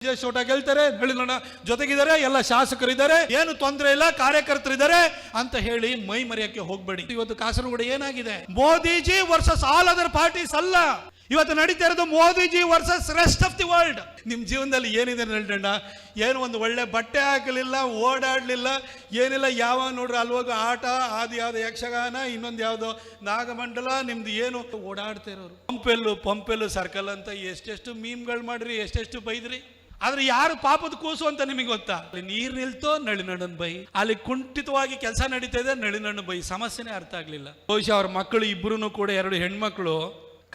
ಚೋಟ ಗೆಲ್ತಾರೆ, ನಳಿನಣ್ಣ ಜೊತೆಗಿದ್ದಾರೆ, ಎಲ್ಲ ಶಾಸಕರಿದ್ದಾರೆ, ಏನು ತೊಂದರೆ ಇಲ್ಲ, ಕಾರ್ಯಕರ್ತರಿದ್ದಾರೆ ಅಂತ ಹೇಳಿ ಮೈ ಮರೆಯಕ್ಕೆ ಹೋಗ್ಬೇಡಿ. ಇವತ್ತು ಕಾಸರಗೋಡು ಏನಾಗಿದೆ? Modiji versus all other parties ಅಲ್ಲ, ಇವತ್ತು ನಡೀತಾ ಇರೋದು Modiji versus rest of the world. ನಿಮ್ ಜೀವನದಲ್ಲಿ ಏನಿದೆ ನಳಿನಣ್ಣ? ಏನು ಒಂದು ಒಳ್ಳೆ ಬಟ್ಟೆ ಹಾಕಲಿಲ್ಲ, ಓಡಾಡ್ಲಿಲ್ಲ, ಏನಿಲ್ಲ. ಯಾವಾಗ ನೋಡ್ರಿ ಅಲ್ವಾಗ ಆಟ, ಅದು ಯಾವ್ದು ಯಕ್ಷಗಾನ, ಇನ್ನೊಂದು ಯಾವ್ದೋ ನಾಗಮಂಡಲ, ನಿಮ್ದು ಏನು ಓಡಾಡ್ತಾ ಇರೋರು. ಪಂಪೆಲ್ಲು ಸರ್ಕಲ್ ಅಂತ ಎಷ್ಟೆಷ್ಟು ಮೀಮ್ಗಳು ಮಾಡ್ರಿ, ಎಷ್ಟೆಷ್ಟು ಬೈದ್ರಿ. ಆದ್ರೆ ಯಾರು ಪಾಪದ ಕೂಸು ಅಂತ ನಿಮಗೆ ಗೊತ್ತಾ? ಅಲ್ಲಿ ನೀರ್ ನಿಲ್ತೋ ನಳಿನಣ್ಣನ್ ಬೈ, ಅಲ್ಲಿ ಕುಂಠಿತವಾಗಿ ಕೆಲಸ ನಡೀತಾ ಇದೆ ನಳಿನಣ್ಣನ್ ಬೈ. ಸಮಸ್ಯೆನೇ ಅರ್ಥ ಆಗ್ಲಿಲ್ಲ. ಬಹುಶಃ ಅವ್ರ ಮಕ್ಕಳು ಇಬ್ರು ಕೂಡ, 2 ಹೆಣ್ಮಕ್ಳು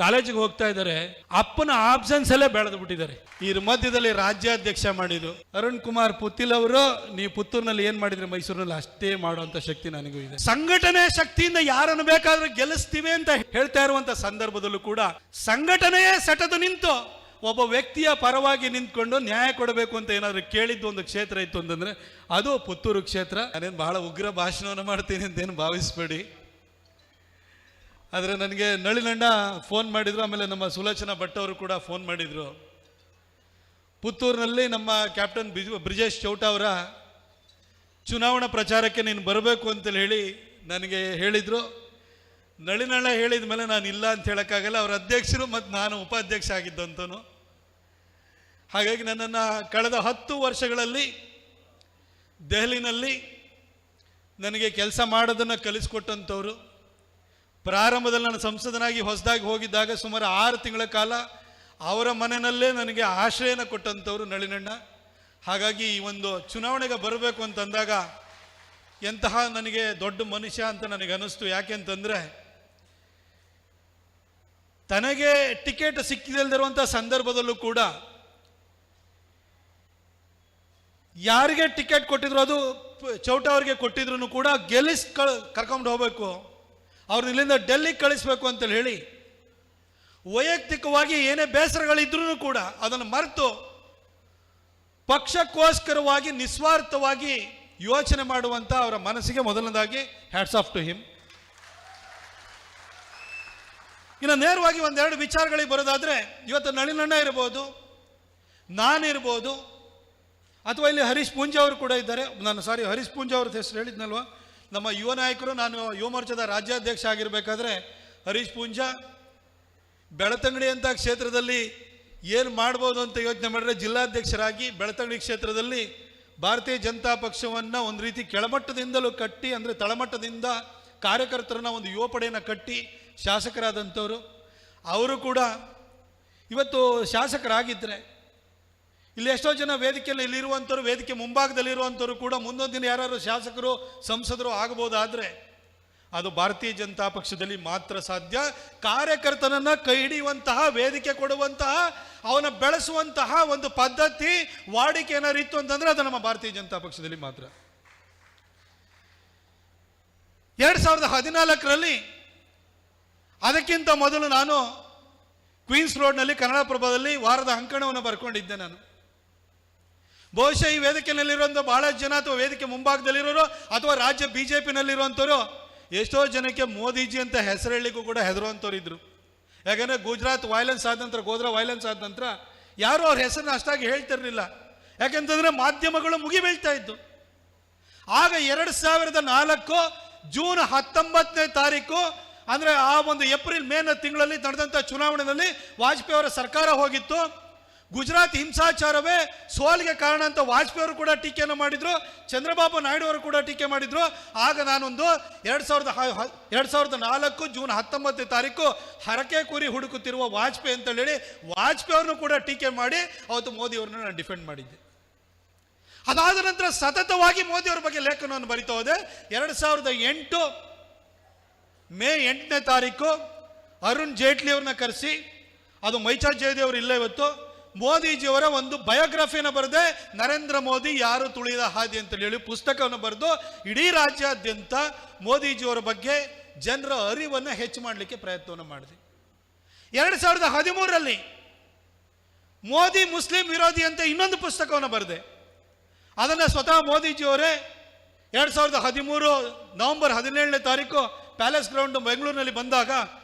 ಕಾಲೇಜಿಗೆ ಹೋಗ್ತಾ ಇದ್ದಾರೆ, ಅಪ್ಪನ ಆಬ್ಸೆನ್ಸ್ ಅಲ್ಲೇ ಬೆಳೆದು ಬಿಟ್ಟಿದ್ದಾರೆ. ಇದ್ರ ಮಧ್ಯದಲ್ಲಿ ರಾಜ್ಯಾಧ್ಯಕ್ಷ ಮಾಡಿದ್ರು ಅರುಣ್ ಕುಮಾರ್ ಪುತ್ತಿಲ್ ಅವರು. ನೀವು ಪುತ್ತೂರಿನಲ್ಲಿ ಏನ್ ಮಾಡಿದ್ರಿ, ಮೈಸೂರಿನಲ್ಲಿ ಅಷ್ಟೇ ಮಾಡುವಂತ ಶಕ್ತಿ ನನಗೂ ಇದೆ. ಸಂಘಟನೆ ಶಕ್ತಿಯಿಂದ ಯಾರನ್ನು ಬೇಕಾದ್ರೂ ಗೆಲ್ಲಿಸ್ತೀವಿ ಅಂತ ಹೇಳ್ತಾ ಇರುವಂತ ಸಂದರ್ಭದಲ್ಲೂ ಕೂಡ ಸಂಘಟನೆಯೇ ಸೆಟದು ನಿಂತು ಒಬ್ಬ ವ್ಯಕ್ತಿಯ ಪರವಾಗಿ ನಿಂತ್ಕೊಂಡು ನ್ಯಾಯ ಕೊಡಬೇಕು ಅಂತ ಏನಾದ್ರು ಕೇಳಿದ್ದು ಒಂದು ಕ್ಷೇತ್ರ ಇತ್ತು ಅಂತಂದ್ರೆ ಅದು ಪುತ್ತೂರು ಕ್ಷೇತ್ರ. ನಾನೇನು ಬಹಳ ಉಗ್ರ ಭಾಷಣವನ್ನು ಮಾಡ್ತೀನಿ ಅಂತೇನು ಭಾವಿಸ್ಬೇಡಿ. ಆದರೆ ನನಗೆ ನಳಿನಣ್ಣ ಫೋನ್ ಮಾಡಿದ್ರು, ಆಮೇಲೆ ನಮ್ಮ ಸುಲೋಚನಾ ಭಟ್ ಅವರು ಕೂಡ ಫೋನ್ ಮಾಡಿದ್ರು. ಪುತ್ತೂರಿನಲ್ಲಿ ನಮ್ಮ ಕ್ಯಾಪ್ಟನ್ ಬ್ರಿಜೇಶ್ ಚೌಟ ಅವರ ಚುನಾವಣಾ ಪ್ರಚಾರಕ್ಕೆ ನೀನು ಬರಬೇಕು ಅಂತೇಳಿ ಹೇಳಿ ನನಗೆ ಹೇಳಿದರು. ನಳಿನಣ್ಣ ಹೇಳಿದ ಮೇಲೆ ನಾನು ಇಲ್ಲ ಅಂತ ಹೇಳೋಕ್ಕಾಗಲ್ಲ. ಅವರ ಅಧ್ಯಕ್ಷರು ಮತ್ತು ನಾನು ಉಪಾಧ್ಯಕ್ಷ ಆಗಿದ್ದಂತನು. ಹಾಗಾಗಿ ನನ್ನನ್ನು ಕಳೆದ 10 ವರ್ಷಗಳಲ್ಲಿ ದೆಹಲಿನಲ್ಲಿ ನನಗೆ ಕೆಲಸ ಮಾಡೋದನ್ನು ಕಲಿಸ್ಕೊಟ್ಟಂಥವ್ರು. ಪ್ರಾರಂಭದಲ್ಲಿ ನಾನು ಸಂಸದನಾಗಿ ಹೊಸದಾಗಿ ಹೋಗಿದ್ದಾಗ ಸುಮಾರು 6 ತಿಂಗಳ ಕಾಲ ಅವರ ಮನೆಯಲ್ಲೇ ನನಗೆ ಆಶ್ರಯನ ಕೊಟ್ಟಂಥವ್ರು ನಳಿನಣ್ಣ. ಹಾಗಾಗಿ ಈ ಒಂದು ಚುನಾವಣೆಗೆ ಬರಬೇಕು ಅಂತಂದಾಗ ಎಂತಹ ನನಗೆ ದೊಡ್ಡ ಮನುಷ್ಯ ಅಂತ ನನಗೆ ಅನ್ನಿಸ್ತು. ಯಾಕೆಂತಂದರೆ ತನಗೆ ಟಿಕೆಟ್ ಸಿಕ್ಕಿಲ್ಲದಿರುವಂಥ ಸಂದರ್ಭದಲ್ಲೂ ಕೂಡ ಯಾರಿಗೆ ಟಿಕೆಟ್ ಕೊಟ್ಟಿದ್ರು, ಅದು ಚೌಟ ಅವ್ರಿಗೆ ಕೊಟ್ಟಿದ್ರು ಕೂಡ ಕರ್ಕೊಂಡು ಹೋಗ್ಬೇಕು, ಅವ್ರನ್ನ ಇಲ್ಲಿಂದ ಡೆಲ್ಲಿಗೆ ಕಳಿಸ್ಬೇಕು ಅಂತೇಳಿ ಹೇಳಿ ವೈಯಕ್ತಿಕವಾಗಿ ಏನೇ ಬೇಸರಗಳಿದ್ರೂ ಕೂಡ ಅದನ್ನು ಮರೆತು ಪಕ್ಷಕ್ಕೋಸ್ಕರವಾಗಿ ನಿಸ್ವಾರ್ಥವಾಗಿ ಯೋಚನೆ ಮಾಡುವಂತ ಅವರ ಮನಸ್ಸಿಗೆ ಮೊದಲನೇದಾಗಿ ಹ್ಯಾಟ್ಸ್ ಆಫ್ ಟು ಹಿಮ್. ಇನ್ನು ನೇರವಾಗಿ 1-2 ವಿಚಾರಗಳಿಗೆ ಬರೋದಾದ್ರೆ, ಇವತ್ತು ನಳಿನಣ್ಣ ಇರ್ಬೋದು, ನಾನಿರ್ಬೋದು, ಅಥವಾ ಇಲ್ಲಿ ಹರೀಶ್ ಪೂಂಜಾ ಅವರು ಕೂಡ ಇದ್ದಾರೆ. ಹರೀಶ್ ಪೂಂಜಾ ಅವ್ರ ಹೆಸರು ಹೇಳಿದ್ನಲ್ವ, ನಮ್ಮ ಯುವ ನಾಯಕರು. ನಾನು ಯುವ ಮೋರ್ಚಾದ ರಾಜ್ಯಾಧ್ಯಕ್ಷ ಆಗಿರಬೇಕಾದ್ರೆ ಹರೀಶ್ ಪೂಂಜಾ ಬೆಳತಂಗಡಿ ಅಂತ ಕ್ಷೇತ್ರದಲ್ಲಿ ಏನು ಮಾಡ್ಬೋದು ಅಂತ ಯೋಚನೆ ಮಾಡಿದ್ರೆ ಜಿಲ್ಲಾಧ್ಯಕ್ಷರಾಗಿ ಬೆಳತಂಗಡಿ ಕ್ಷೇತ್ರದಲ್ಲಿ ಭಾರತೀಯ ಜನತಾ ಪಕ್ಷವನ್ನು ಒಂದು ರೀತಿ ಕೆಳಮಟ್ಟದಿಂದಲೂ ಕಟ್ಟಿ, ಅಂದರೆ ತಳಮಟ್ಟದಿಂದ ಕಾರ್ಯಕರ್ತರನ್ನ ಒಂದು ಯುವ ಪಡೆಯನ್ನು ಕಟ್ಟಿ ಶಾಸಕರಾದಂಥವರು. ಅವರು ಕೂಡ ಇವತ್ತು ಶಾಸಕರಾಗಿದ್ದರೆ ಇಲ್ಲಿ ಎಷ್ಟೋ ಜನ ವೇದಿಕೆಯಲ್ಲಿ ಇಲ್ಲಿರುವಂಥವ್ರು, ವೇದಿಕೆ ಮುಂಭಾಗದಲ್ಲಿರುವಂಥವ್ರು ಕೂಡ ಮುಂದೊಂದು ದಿನ ಯಾರು ಶಾಸಕರು ಸಂಸದರು ಆಗಬಹುದಾದರೆ ಅದು ಭಾರತೀಯ ಜನತಾ ಪಕ್ಷದಲ್ಲಿ ಮಾತ್ರ ಸಾಧ್ಯ. ಕಾರ್ಯಕರ್ತನನ್ನ ಕೈ ಹಿಡಿಯುವಂತಹ, ವೇದಿಕೆ ಕೊಡುವಂತಹ, ಅವನ ಬೆಳೆಸುವಂತಹ ಒಂದು ಪದ್ಧತಿ, ವಾಡಿಕೆ ಏನಾರು ಇತ್ತು ಅಂತಂದ್ರೆ ಅದು ನಮ್ಮ ಭಾರತೀಯ ಜನತಾ ಪಕ್ಷದಲ್ಲಿ ಮಾತ್ರ. 2014ರಲ್ಲಿ ಅದಕ್ಕಿಂತ ಮೊದಲು ನಾನು ಕ್ವೀನ್ಸ್ ರೋಡ್ನಲ್ಲಿ ಕನ್ನಡಪ್ರಭದಲ್ಲಿ ವಾರದ ಅಂಕಣವನ್ನು ಬರ್ಕೊಂಡಿದ್ದೆ. ನಾನು ಬಹುಶಃ ಈ ವೇದಿಕೆಯಲ್ಲಿರುವಂಥ ಬಹಳಷ್ಟು ಜನ, ಅಥವಾ ವೇದಿಕೆ ಮುಂಭಾಗದಲ್ಲಿರೋರು, ಅಥವಾ ರಾಜ್ಯ BJPನಲ್ಲಿರುವಂಥವ್ರು ಎಷ್ಟೋ ಜನಕ್ಕೆ ಮೋದಿಜಿ ಅಂತ ಹೆಸರೇಳಿಗೂ ಕೂಡ ಹೆದರುವಂಥವ್ರು ಇದ್ರು. ಯಾಕಂದರೆ ಗುಜರಾತ್ ವೈಲೆನ್ಸ್ ಆದ ನಂತರ, ಗೋಧ್ರಾ ವೈಲೆನ್ಸ್ ಆದ ನಂತರ ಯಾರೂ ಅವ್ರ ಹೆಸರನ್ನ ಅಷ್ಟಾಗಿ ಹೇಳ್ತಿರ್ಲಿಲ್ಲ. ಯಾಕೆಂತಂದರೆ ಮಾಧ್ಯಮಗಳು ಮುಗಿಬೀಳ್ತಾ ಇದ್ದು. ಆಗ 2004 ಜೂನ್ 19ನೇ ತಾರೀಕು, ಅಂದರೆ ಆ ಒಂದು ಮೇ ತಿಂಗಳಲ್ಲಿ ನಡೆದಂಥ ಚುನಾವಣೆಯಲ್ಲಿ ವಾಜಪೇಯಿ ಅವರ ಸರ್ಕಾರ ಹೋಗಿತ್ತು. ಗುಜರಾತ್ ಹಿಂಸಾಚಾರವೇ ಸೋಲಿಗೆ ಕಾರಣ ಅಂತ ವಾಜಪೇಯಿ ಅವರು ಕೂಡ ಟೀಕೆಯನ್ನು ಮಾಡಿದ್ರು, ಚಂದ್ರಬಾಬು ನಾಯ್ಡು ಅವರು ಕೂಡ ಟೀಕೆ ಮಾಡಿದ್ರು. ಆಗ ನಾನೊಂದು 2004 ಜೂನ್ 19ನೇ ತಾರೀಕು ಹರಕೆ ಕುರಿ ಹುಡುಕುತ್ತಿರುವ ವಾಜಪೇಯಿ ಅಂತ ಹೇಳಿ ವಾಜಪೇಯಿ ಅವ್ರನ್ನು ಕೂಡ ಟೀಕೆ ಮಾಡಿ ಅವತ್ತು ಮೋದಿ ಅವ್ರನ್ನ ನಾನು ಡಿಫೆಂಡ್ ಮಾಡಿದ್ದೆ. ಅದಾದ ನಂತರ ಸತತವಾಗಿ ಮೋದಿ ಅವ್ರ ಬಗ್ಗೆ ಲೇಖನವನ್ನು ಬರಿತಾ ಹೋದೆ. 2008 ಮೇ 8ನೇ ತಾರೀಕು ಅರುಣ್ ಜೇಟ್ಲಿ ಅವ್ರನ್ನ ಕರೆಸಿ, ಅದು ಮೈಚಾ ಜಯದೇವರು ಇಲ್ಲ ಇವತ್ತು, ಮೋದಿಜಿಯವರ ಒಂದು ಬಯೋಗ್ರಫಿಯನ್ನು ಬರೆದೆ, ನರೇಂದ್ರ ಮೋದಿ ಯಾರು ತುಳಿದ ಹಾದಿ ಅಂತ ಹೇಳಿ ಪುಸ್ತಕವನ್ನು ಬರೆದು ಇಡೀ ರಾಜ್ಯಾದ್ಯಂತ ಮೋದಿಜಿಯವರ ಬಗ್ಗೆ ಜನರ ಅರಿವನ್ನು ಹೆಚ್ಚು ಮಾಡಲಿಕ್ಕೆ ಪ್ರಯತ್ನವನ್ನು ಮಾಡಿದೆ. 2013ರಲ್ಲಿ ಮೋದಿ ಮುಸ್ಲಿಂ ವಿರೋಧಿ ಅಂತ ಇನ್ನೊಂದು ಪುಸ್ತಕವನ್ನು ಬರೆದೆ. ಅದನ್ನು ಸ್ವತಃ ಮೋದಿಜಿಯವರೇ 2013 ನವೆಂಬರ್ 17ನೇ ತಾರೀಕು ಪ್ಯಾಲೇಸ್ ಗ್ರೌಂಡ್ ಬೆಂಗಳೂರಿನಲ್ಲಿ ಬಂದಾಗ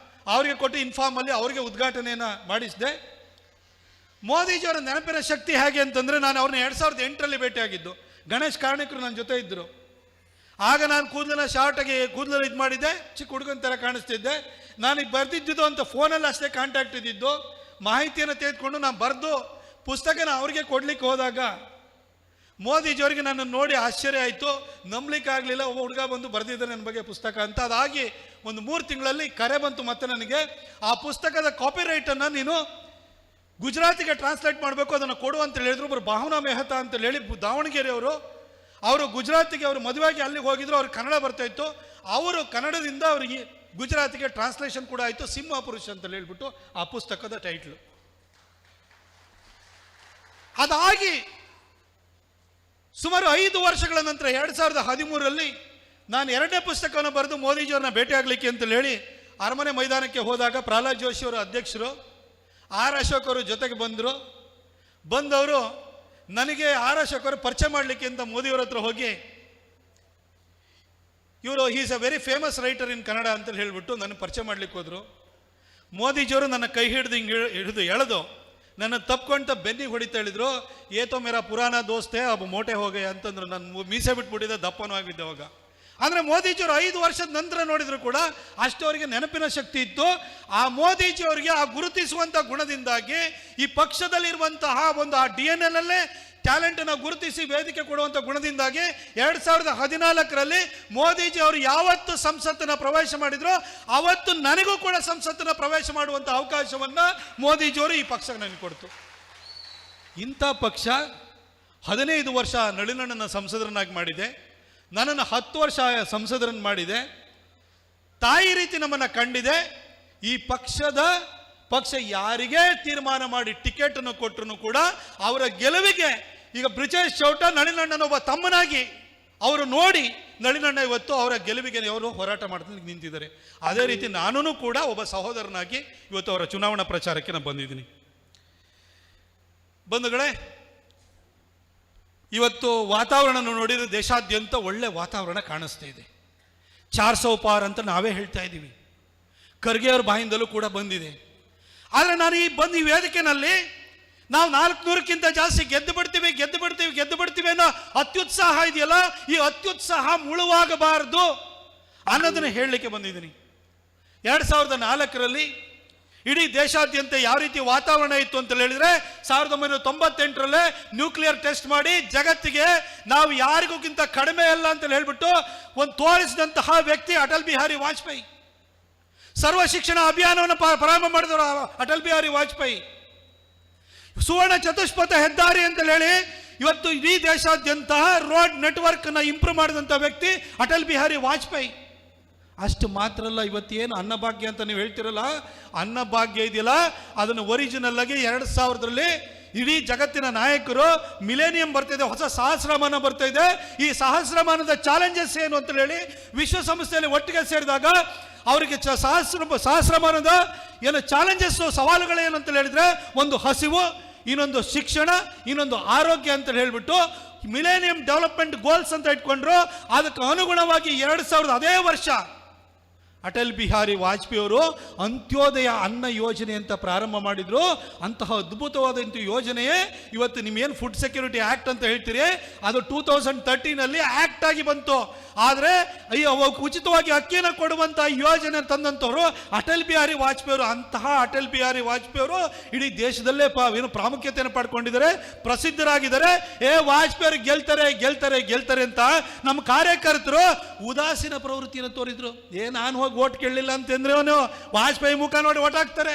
ಅವರಿಗೆ ಕೊಟ್ಟು ಇನ್ಫಾರ್ಮಲ್ಲಿ ಅವರಿಗೆ ಉದ್ಘಾಟನೆಯನ್ನು ಮಾಡಿಸಿದೆ. ಮೋದಿಜಿಯವರ ನೆನಪಿನ ಶಕ್ತಿ ಹೇಗೆ ಅಂತಂದರೆ, ನಾನು ಅವ್ರನ್ನ 2008ರಲ್ಲಿ ಭೇಟಿಯಾಗಿದ್ದು. ಗಣೇಶ್ ಕಾರ್ಣಿಕರು ನನ್ನ ಜೊತೆ ಇದ್ದರು. ಆಗ ನಾನು ಕೂದಲನ್ನ ಶಾರ್ಟಾಗಿ ಕೂದಲು ಇದು ಮಾಡಿದ್ದೆ, ಚಿಕ್ಕ ಹುಡುಗನ ಥರ ಕಾಣಿಸ್ತಿದ್ದೆ. ನನಗೆ ಬರೆದಿದ್ದು ಅಂತ ಫೋನಲ್ಲಿ ಅಷ್ಟೇ ಕಾಂಟ್ಯಾಕ್ಟ್ ಇದ್ದಿದ್ದು. ಮಾಹಿತಿಯನ್ನು ತೆಗೆದುಕೊಂಡು ನಾನು ಬರೆದು ಪುಸ್ತಕನ ಅವ್ರಿಗೆ ಕೊಡ್ಲಿಕ್ಕೆ ಹೋದಾಗ ಮೋದಿಜಿಯವರಿಗೆ ನನ್ನನ್ನು ನೋಡಿ ಆಶ್ಚರ್ಯ ಆಯಿತು. ನಂಬಲಿಕ್ಕೆ ಆಗಲಿಲ್ಲ, ಒಬ್ಬ ಹುಡುಗ ಬಂದು ಬರೆದಿದ್ದಾರೆ ನನ್ನ ಬಗ್ಗೆ ಪುಸ್ತಕ ಅಂತ. ಅದಾಗಿ ಒಂದು 3 ತಿಂಗಳಲ್ಲಿ ಕರೆ ಬಂತು ಮತ್ತೆ ನನಗೆ, ಆ ಪುಸ್ತಕದ ಕಾಪಿರೈಟನ್ನು ನೀನು ಗುಜರಾತಿಗೆ ಟ್ರಾನ್ಸ್ಲೇಟ್ ಮಾಡಬೇಕು, ಅದನ್ನು ಕೊಡು ಅಂತ ಹೇಳಿದ್ರು. ಒಬ್ಬರು ಭಾವನಾ ಮೆಹ್ತಾ ಅಂತ ಹೇಳಿ ದಾವಣಗೆರೆಯವರು, ಅವರು ಗುಜರಾತಿಗೆ ಅವರು ಮದುವೆಗೆ ಅಲ್ಲಿಗೆ ಹೋಗಿದ್ರು. ಅವ್ರಿಗೆ ಕನ್ನಡ ಬರ್ತಾಯಿತ್ತು. ಅವರು ಕನ್ನಡದಿಂದ ಅವರಿಗೆ ಗುಜರಾತಿಗೆ ಟ್ರಾನ್ಸ್ಲೇಷನ್ ಕೂಡ ಆಯಿತು. ಸಿಂಹ ಪುರುಷ ಅಂತ ಹೇಳ್ಬಿಟ್ಟು ಆ ಪುಸ್ತಕದ ಟೈಟ್ಲು. ಅದಾಗಿ ಸುಮಾರು 5 ವರ್ಷಗಳ ನಂತರ 2013ರಲ್ಲಿ ನಾನು 2ನೇ ಪುಸ್ತಕವನ್ನು ಬರೆದು ಮೋದಿಜಿಯವ್ರನ್ನ ಭೇಟಿಯಾಗಲಿಕ್ಕೆ ಅಂತ ಹೇಳಿ ಅರಮನೆ ಮೈದಾನಕ್ಕೆ ಹೋದಾಗ ಪ್ರಹ್ಲಾದ್ ಜೋಶಿ ಅವರು ಅಧ್ಯಕ್ಷರು, ಆರ್ ಅಶೋಕ್ ಅವರು ಜೊತೆಗೆ ಬಂದವರು ನನಗೆ ಆರ್ ಅಶೋಕ್ ಅವರು ಪರಿಚಯ ಮಾಡಲಿಕ್ಕೆ ಅಂತ ಮೋದಿಯವರ ಹತ್ರ ಹೋಗಿ, ಇವರು is a very famous writer ಇನ್ ಕನ್ನಡ ಅಂತ ಹೇಳ್ಬಿಟ್ಟು ನನ್ನ ಪರಿಚಯ ಮಾಡ್ಲಿಕ್ಕೆ ಹೋದರು. ಮೋದಿಜಿಯವರು ನನ್ನ ಕೈ ಹಿಡಿದು ಎಳೆದು ನನ್ನ ತಪ್ಕೊಂತ ಬೆನ್ನಿಗೆ ಹೊಡಿತಾ ಹೇಳಿದ್ರು, ಏತೋ ಮೇರಾ ಪುರಾಣ ದೋಸ್ತೆ ಅಬ್ಬ ಮೋಟೆ ಹೋಗೆ ಅಂತಂದ್ರು. ನಾನು ಮೀಸೆ ಬಿಟ್ಬಿಟ್ಟಿದ್ದೆ, ದಪ್ಪನೂ ಆಗಿದ್ದೆ ಅವಾಗ. ಅಂದರೆ ಮೋದಿಜಿಯವರು 5 ವರ್ಷದ ನಂತರ ನೋಡಿದ್ರು ಕೂಡ ಅಷ್ಟು ಅವರಿಗೆ ನೆನಪಿನ ಶಕ್ತಿ ಇತ್ತು. ಆ ಮೋದಿಜಿಯವರಿಗೆ ಆ ಗುರುತಿಸುವಂಥ ಗುಣದಿಂದಾಗಿ ಈ ಪಕ್ಷದಲ್ಲಿರುವಂತಹ ಒಂದು ಆ DNA ಟ್ಯಾಲೆಂಟನ್ನು ಗುರುತಿಸಿ ವೇದಿಕೆ ಕೊಡುವಂಥ ಗುಣದಿಂದಾಗಿ 2014ರಲ್ಲಿ ಮೋದಿಜಿ ಅವರು ಯಾವತ್ತು ಸಂಸತ್ತನ್ನು ಪ್ರವೇಶ ಮಾಡಿದ್ರು ಅವತ್ತು ನನಗೂ ಕೂಡ ಸಂಸತ್ತನ್ನು ಪ್ರವೇಶ ಮಾಡುವಂಥ ಅವಕಾಶವನ್ನು ಮೋದಿಜಿಯವರು ಈ ಪಕ್ಷ ನನಗೆ ಕೊಡ್ತು. ಇಂಥ ಪಕ್ಷ 15 ವರ್ಷ ನಳಿನಣ್ಣನ ಸಂಸದರನ್ನಾಗಿ ಮಾಡಿದೆ, ನನ್ನನ್ನು 10 ವರ್ಷ ಸಂಸದರನ್ನು ಮಾಡಿದೆ. ತಾಯಿ ರೀತಿ ನಮ್ಮನ್ನು ಕಂಡಿದೆ. ಈ ಪಕ್ಷ ಯಾರಿಗೇ ತೀರ್ಮಾನ ಮಾಡಿ ಟಿಕೆಟ್ ಅನ್ನು ಕೊಟ್ಟರು ಕೂಡ ಅವರ ಗೆಲುವಿಗೆ ಈಗ ಬ್ರಿಜೇಶ್ ಚೌಟ ನಳಿನಣ್ಣನ ಒಬ್ಬ ತಮ್ಮನಾಗಿ ಅವರು ನೋಡಿ ನಳಿನಣ್ಣ ಇವತ್ತು ಅವರ ಗೆಲುವಿಗೆ ಅವರು ಹೋರಾಟ ಮಾಡ್ತಾ ನಿಂತಿದ್ದಾರೆ. ಅದೇ ರೀತಿ ನಾನು ಕೂಡ ಒಬ್ಬ ಸಹೋದರನಾಗಿ ಇವತ್ತು ಅವರ ಚುನಾವಣಾ ಪ್ರಚಾರಕ್ಕೆ ನಾನು ಬಂದಿದ್ದೀನಿ. ಬಂಧುಗಳೇ, ಇವತ್ತು ವಾತಾವರಣ ನೋಡಿದರೆ ದೇಶಾದ್ಯಂತ ಒಳ್ಳೆ ವಾತಾವರಣ ಕಾಣಿಸ್ತಾ ಇದೆ. 400 ಪಾರ್ ಅಂತ ನಾವೇ ಹೇಳ್ತಾ ಇದ್ದೀವಿ. ಖರ್ಗೆ ಅವ್ರ ಬಾಯಿಂದಲೂ ಕೂಡ ಬಂದಿದೆ. ಆದರೆ ನಾನು ಈ ವೇದಿಕೆಯಲ್ಲಿ ನಾವು 400ಕ್ಕಿಂತ ಜಾಸ್ತಿ ಗೆದ್ದು ಬಿಡ್ತೀವಿ ಅನ್ನೋ ಅತ್ಯುತ್ಸಾಹ ಇದೆಯಲ್ಲ, ಈ ಅತ್ಯುತ್ಸಾಹ ಮುಳುವಾಗಬಾರದು ಅನ್ನೋದನ್ನು ಹೇಳಲಿಕ್ಕೆ ಬಂದಿದ್ದೀನಿ. 2004ರಲ್ಲಿ ಇಡೀ ದೇಶಾದ್ಯಂತ ಯಾವ ರೀತಿ ವಾತಾವರಣ ಇತ್ತು ಅಂತ ಹೇಳಿದ್ರೆ, 1998ರಲ್ಲೇ ನ್ಯೂಕ್ಲಿಯರ್ ಟೆಸ್ಟ್ ಮಾಡಿ ಜಗತ್ತಿಗೆ ನಾವು ಯಾರಿಗೋಕ್ಕಿಂತ ಕಡಿಮೆ ಅಲ್ಲ ಅಂತ ಹೇಳ್ಬಿಟ್ಟು ಒಂದು ತೋರಿಸಿದಂತಹ ವ್ಯಕ್ತಿ ಅಟಲ್ ಬಿಹಾರಿ ವಾಜಪೇಯಿ. ಸರ್ವ ಶಿಕ್ಷಣ ಅಭಿಯಾನವನ್ನು ಪ್ರಾರಂಭ ಮಾಡಿದವರು ಅಟಲ್ ಬಿಹಾರಿ ವಾಜಪೇಯಿ. ಸುವರ್ಣ ಚತುಷ್ಪಥ ಹೆದ್ದಾರಿ ಅಂತ ಹೇಳಿ ಇವತ್ತು ಇಡೀ ದೇಶಾದ್ಯಂತ ರೋಡ್ ನೆಟ್ವರ್ಕ್ ನ ಇಂಪ್ರೂವ್ ಮಾಡಿದಂಥ ವ್ಯಕ್ತಿ ಅಟಲ್ ಬಿಹಾರಿ ವಾಜಪೇಯಿ. ಅಷ್ಟು ಮಾತ್ರ ಅಲ್ಲ, ಇವತ್ತೇನು ಅನ್ನಭಾಗ್ಯ ಅಂತ ನೀವು ಹೇಳ್ತಿರಲ್ಲ, ಅನ್ನಭಾಗ್ಯ ಇದೆಯಲ್ಲ ಅದನ್ನು ಒರಿಜಿನಲ್ ಆಗಿ 2000ರಲ್ಲಿ ಇಡೀ ಜಗತ್ತಿನ ನಾಯಕರು ಮಿಲೇನಿಯಂ ಬರ್ತಿದೆ, ಹೊಸ ಸಹಸ್ರಮಾನ ಬರ್ತಾ ಇದೆ. ಈ ಸಹಸ್ರಮಾನದ ಚಾಲೆಂಜಸ್ ಏನು ಅಂತ ಹೇಳಿ ವಿಶ್ವಸಂಸ್ಥೆಯಲ್ಲಿ ಒಟ್ಟಿಗೆ ಸೇರಿದಾಗ ಅವರಿಗೆ ಸಹಸ್ರಮಾನದ ಏನು ಚಾಲೆಂಜಸ್ ಸವಾಲುಗಳೇನು ಅಂತ ಹೇಳಿದ್ರೆ, ಒಂದು ಹಸಿವು, ಇನ್ನೊಂದು ಶಿಕ್ಷಣ, ಇನ್ನೊಂದು ಆರೋಗ್ಯ ಅಂತ ಹೇಳ್ಬಿಟ್ಟು ಮಿಲೇನಿಯಂ ಡೆವಲಪ್ಮೆಂಟ್ ಗೋಲ್ಸ್ ಅಂತ ಇಟ್ಕೊಂಡ್ರು. ಅದಕ್ಕೆ ಅನುಗುಣವಾಗಿ 2000 ಅದೇ ವರ್ಷ ಅಟಲ್ ಬಿಹಾರಿ ವಾಜಪೇಯಿ ಅವರು ಅಂತ್ಯೋದಯ ಅನ್ನ ಯೋಜನೆ ಅಂತ ಪ್ರಾರಂಭ ಮಾಡಿದ್ರು. ಅಂತಹ ಅದ್ಭುತವಾದಂಥ ಯೋಜನೆಯೇ ಇವತ್ತು ನಿಮ್ಗೇನು ಫುಡ್ ಸೆಕ್ಯೂರಿಟಿ ಆ್ಯಕ್ಟ್ ಅಂತ ಹೇಳ್ತೀರಿ, ಅದು 2013ನಲ್ಲಿ ಆ್ಯಕ್ಟ್ ಆಗಿ ಬಂತು. ಆದರೆ ಉಚಿತವಾಗಿ ಅಕ್ಕಿಯನ್ನು ಕೊಡುವಂಥ ಯೋಜನೆ ತಂದಂಥವ್ರು ಅಟಲ್ ಬಿಹಾರಿ ವಾಜಪೇಯಿ ಅವರು. ಅಂತಹ ಅಟಲ್ ಬಿಹಾರಿ ವಾಜಪೇಯಿ ಅವರು ಇಡೀ ದೇಶದಲ್ಲೇ ಏನು ಪ್ರಾಮುಖ್ಯತೆಯನ್ನು ಪಡ್ಕೊಂಡಿದ್ದಾರೆ, ಪ್ರಸಿದ್ಧರಾಗಿದ್ದಾರೆ. ವಾಜಪೇಯಿ ಗೆಲ್ತಾರೆ ಅಂತ ನಮ್ಮ ಕಾರ್ಯಕರ್ತರು ಉದಾಸೀನ ಪ್ರವೃತ್ತಿಯನ್ನು ತೋರಿದ್ರು. ನಾನು ಹೋಗಿ ಓಟ್ ಕೇಳಲಿಲ್ಲ ಅಂತಂದ್ರೆ ಅವನು ವಾಜಪೇಯಿ ಮುಖ ನೋಡಿ ಓಟ್ ಹಾಕ್ತಾರೆ,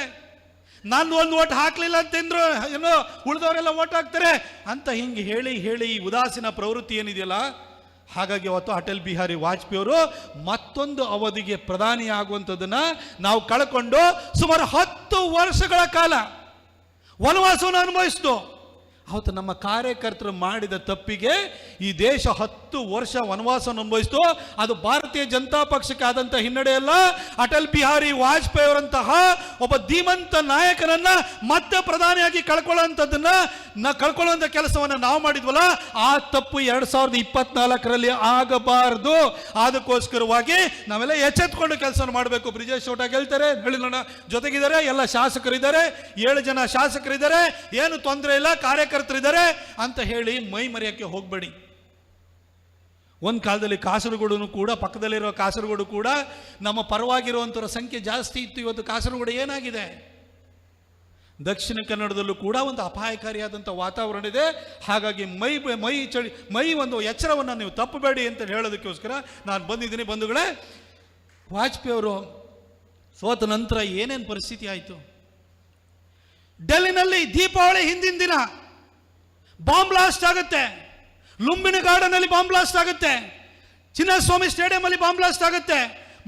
ನಾನು ಒಂದು ಓಟ್ ಹಾಕಲಿಲ್ಲ ಅಂತಂದ್ರು ಏನೋ ಉಳಿದವರೆಲ್ಲ ಓಟ್ ಹಾಕ್ತಾರೆ ಅಂತ ಹಿಂಗೆ ಹೇಳಿ ಈ ಉದಾಸೀನ ಪ್ರವೃತ್ತಿ ಏನಿದೆಯಲ್ಲ, ಹಾಗಾಗಿ ಅವತ್ತು ಅಟಲ್ ಬಿಹಾರಿ ವಾಜಪೇಯಿ ಅವರು ಮತ್ತೊಂದು ಅವಧಿಗೆ ಪ್ರಧಾನಿ ಆಗುವಂಥದ್ದನ್ನು ನಾವು ಕಳ್ಕೊಂಡು ಸುಮಾರು 10 ವರ್ಷಗಳ ಕಾಲ ವನವಾಸವನ್ನು ಅನುಭವಿಸಿತು. ಅವತ್ತು ನಮ್ಮ ಕಾರ್ಯಕರ್ತರು ಮಾಡಿದ ತಪ್ಪಿಗೆ ಈ ದೇಶ 10 ವರ್ಷ ವನವಾಸವನ್ನು ಅನುಭವಿಸಿತು. ಅದು ಭಾರತೀಯ ಜನತಾ ಪಕ್ಷಕ್ಕೆ ಆದಂಥ ಹಿನ್ನಡೆ ಅಲ್ಲ, ಅಟಲ್ ಬಿಹಾರಿ ವಾಜಪೇಯಿ ಅವರಂತಹ ಒಬ್ಬ ಧೀಮಂತ ನಾಯಕನನ್ನ ಮತ್ತೆ ಪ್ರಧಾನಿಯಾಗಿ ಕಳ್ಕೊಳ್ಳುವಂಥ ಕೆಲಸವನ್ನು ನಾವು ಮಾಡಿದ್ವಲ್ಲ, ಆ ತಪ್ಪು 2024ರಲ್ಲಿ ಆಗಬಾರದು. ಅದಕ್ಕೋಸ್ಕರವಾಗಿ ನಾವೆಲ್ಲ ಎಚ್ಚೆತ್ಕೊಂಡು ಕೆಲಸ ಮಾಡಬೇಕು. ಬ್ರಿಜೇಶ್ ಓಟ ಹೇಳ್ತಾರೆ, ಹೇಳಿಲ್ಲ, ಜೊತೆಗಿದ್ದಾರೆ, ಎಲ್ಲ ಶಾಸಕರಿದ್ದಾರೆ, 7 ಜನ ಶಾಸಕರಿದ್ದಾರೆ, ಏನು ತೊಂದರೆ ಇಲ್ಲ, ಕಾರ್ಯಕರ್ತರಿದ್ದಾರೆ ಅಂತ ಹೇಳಿ ಮೈ ಮರೆಯಕ್ಕೆ ಹೋಗಬೇಡಿ. ಒಂದು ಕಾಲದಲ್ಲಿ ಕಾಸರಗೋಡು ಕೂಡ, ಪಕ್ಕದಲ್ಲಿರೋ ಕಾಸರಗೋಡು ಕೂಡ ನಮ್ಮ ಪರವಾಗಿರುವಂಥವ್ರ ಸಂಖ್ಯೆ ಜಾಸ್ತಿ ಇತ್ತು. ಇವತ್ತು ಕಾಸರಗೋಡು ಏನಾಗಿದೆ? ದಕ್ಷಿಣ ಕನ್ನಡದಲ್ಲೂ ಕೂಡ ಒಂದು ಅಪಾಯಕಾರಿಯಾದಂಥ ವಾತಾವರಣ ಇದೆ. ಹಾಗಾಗಿ ಮೈ ಒಂದು ಎಚ್ಚರವನ್ನು ನೀವು ತಪ್ಪಬೇಡಿ ಅಂತ ಹೇಳೋದಕ್ಕೋಸ್ಕರ ನಾನು ಬಂದಿದ್ದೀನಿ. ಬಂಧುಗಳೇ, ವಾಜಪೇಯಿ ಅವರು ಸೋತ ನಂತರ ಏನೇನು ಪರಿಸ್ಥಿತಿ ಆಯಿತು? ಡೆಲ್ಲಿನಲ್ಲಿ ದೀಪಾವಳಿ ಹಿಂದಿನ ದಿನ ಬಾಂಬ್ ಬ್ಲಾಸ್ಟ್ ಆಗುತ್ತೆ, ಲುಂಬಿನಿ ಗಾರ್ಡನ್ ಅಲ್ಲಿ ಬಾಂಬ್ ಬ್ಲಾಸ್ಟ್ ಆಗುತ್ತೆ, ಚಿನ್ನಸ್ವಾಮಿ ಸ್ಟೇಡಿಯಂ ಅಲ್ಲಿ ಬಾಂಬ್ ಬ್ಲಾಸ್ಟ್ ಆಗುತ್ತೆ,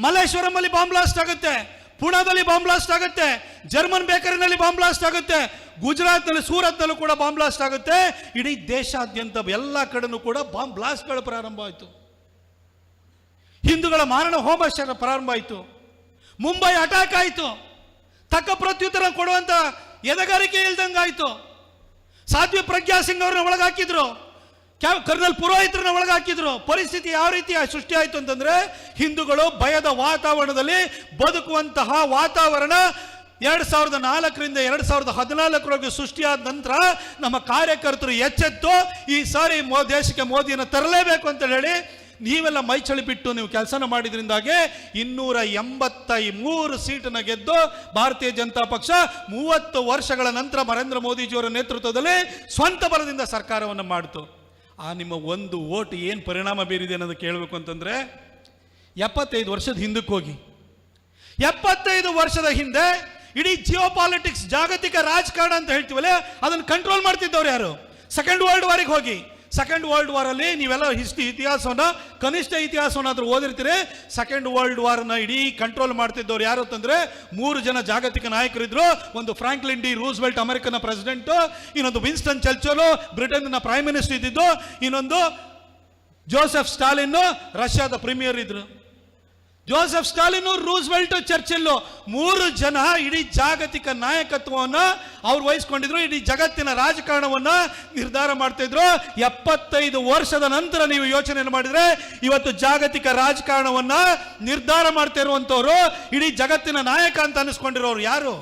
ಮಲ್ಲೇಶ್ವರಂ ಅಲ್ಲಿ ಬಾಂಬ್ ಬ್ಲಾಸ್ಟ್ ಆಗುತ್ತೆ, ಪುಣಾದಲ್ಲಿ ಬಾಂಬ್ ಬ್ಲಾಸ್ಟ್ ಆಗುತ್ತೆ, ಜರ್ಮನ್ ಬೇಕರಿನಲ್ಲಿ ಬಾಂಬ್ ಬ್ಲಾಸ್ಟ್ ಆಗುತ್ತೆ, ಗುಜರಾತ್ನಲ್ಲಿ ಸೂರತ್ನಲ್ಲೂ ಕೂಡ ಬಾಂಬ್ ಬ್ಲಾಸ್ಟ್ ಆಗುತ್ತೆ. ಇಡೀ ದೇಶಾದ್ಯಂತ ಎಲ್ಲ ಕಡೆನೂ ಕೂಡ ಬಾಂಬ್ ಬ್ಲಾಸ್ಟ್ಗಳು ಪ್ರಾರಂಭ ಆಯಿತು. ಹಿಂದೂಗಳ ಮಾರಣ ಹೋಮ ಪ್ರಾರಂಭ ಆಯಿತು. ಮುಂಬೈ ಅಟ್ಯಾಕ್ ಆಯಿತು. ತಕ್ಕ ಪ್ರತ್ಯುತ್ತರ ಕೊಡುವಂತ ಎದೆಗಾರಿಕೆ ಇಲ್ದಂಗಾಯ್ತು. ಸಾಧ್ವಿ ಪ್ರಜ್ಞಾ ಸಿಂಗ್ ಅವ್ರನ್ನ ಒಳಗಾಕಿದ್ರು, ಕರ್ನಲ್ ಪುರೋಹಿತ್ರನ್ನ ಒಳಗಾಕಿದ್ರು. ಪರಿಸ್ಥಿತಿ ಯಾವ ರೀತಿ ಸೃಷ್ಟಿ ಆಯಿತು ಅಂತಂದ್ರೆ, ಹಿಂದೂಗಳು ಭಯದ ವಾತಾವರಣದಲ್ಲಿ ಬದುಕುವಂತಹ ವಾತಾವರಣ 2004ರಿಂದ 2014 ಸೃಷ್ಟಿಯಾದ ನಂತರ ನಮ್ಮ ಕಾರ್ಯಕರ್ತರು ಎಚ್ಚೆತ್ತು ಈ ಸಾರಿ ದೇಶಕ್ಕೆ ಮೋದಿಯನ್ನು ತರಲೇಬೇಕು ಅಂತ ಹೇಳಿ ನೀವೆಲ್ಲ ಮೈಚಳಿ ಬಿಟ್ಟು ನೀವು ಕೆಲಸನ ಮಾಡಿದ್ರಿಂದಾಗೆ 283 ಸೀಟನ್ನು ಗೆದ್ದು ಭಾರತೀಯ ಜನತಾ ಪಕ್ಷ 30 ವರ್ಷಗಳ ನಂತರ ನರೇಂದ್ರ ಮೋದಿಜಿಯವರ ನೇತೃತ್ವದಲ್ಲಿ ಸ್ವಂತ ಬಲದಿಂದ ಸರ್ಕಾರವನ್ನು ಮಾಡಿತು. ಆ ನಿಮ್ಮ ಒಂದು ಓಟ್ ಏನು ಪರಿಣಾಮ ಬೀರಿದೆ ಅನ್ನೋದು ಕೇಳಬೇಕು ಅಂತಂದ್ರೆ, 75 ವರ್ಷದ ಹಿಂದಕ್ಕೆ ಹೋಗಿ. 75 ವರ್ಷದ ಹಿಂದೆ ಇಡೀ ಜಿಯೋ ಪಾಲಿಟಿಕ್ಸ್, ಜಾಗತಿಕ ರಾಜಕಾರಣ ಅಂತ ಹೇಳ್ತೀವಲ್ಲ, ಅದನ್ನು ಕಂಟ್ರೋಲ್ ಮಾಡ್ತಿದ್ದವ್ರು ಯಾರು? ಸೆಕೆಂಡ್ ವರ್ಲ್ಡ್ ವಾರಿಗೆ ಹೋಗಿ. ಸೆಕೆಂಡ್ ವರ್ಲ್ಡ್ ವಾರ್ ಅಲ್ಲಿ ನೀವೆಲ್ಲ ಇತಿಹಾಸವನ್ನ, ಕನಿಷ್ಠ ಇತಿಹಾಸವನ್ನಾದ್ರೂ ಓದಿರ್ತೀರಿ. ಸೆಕೆಂಡ್ ವರ್ಲ್ಡ್ ವಾರ್ನ ಇಡೀ ಕಂಟ್ರೋಲ್ ಮಾಡ್ತಿದ್ದವ್ರು ಯಾರು ಅಂತಂದ್ರೆ 3 ಜನ ಜಾಗತಿಕ ನಾಯಕರಿದ್ರು. ಒಂದು Franklin D Roosevelt, American president, ಇನ್ನೊಂದು ವಿನ್ಸ್ಟನ್ ಚರ್ಚಿಲ್, ಬ್ರಿಟನ್ನ ಪ್ರೈಮ್ ಮಿನಿಸ್ಟರ್ ಇದ್ದಿದ್ದು, ಇನ್ನೊಂದು ಜೋಸೆಫ್ ಸ್ಟಾಲಿನ್, ರಷ್ಯಾದ ಪ್ರೀಮಿಯರ್ ಇದ್ರು. ಜೋಸೆಫ್ ಸ್ಟಾಲಿನ್, ರೂಸ್ವೆಲ್ಟ್, ಚರ್ಚಿಲ್ 3 ಜನ ಇಡೀ ಜಾಗತಿಕ ನಾಯಕತ್ವವನ್ನು ಅವ್ರು ವಹಿಸ್ಕೊಂಡಿದ್ರು. ಇಡೀ ಜಗತ್ತಿನ ರಾಜಕಾರಣವನ್ನ ನಿರ್ಧಾರ ಮಾಡ್ತಾ ಇದ್ರು. 75 ವರ್ಷದ ನಂತರ ನೀವು ಯೋಚನೆ ಮಾಡಿದ್ರೆ, ಇವತ್ತು ಜಾಗತಿಕ ರಾಜಕಾರಣವನ್ನ ನಿರ್ಧಾರ ಮಾಡ್ತಾ ಇರುವಂತವ್ರು, ಇಡೀ ಜಗತ್ತಿನ ನಾಯಕ ಅಂತ ಅನಿಸ್ಕೊಂಡಿರೋರು ಯಾರು?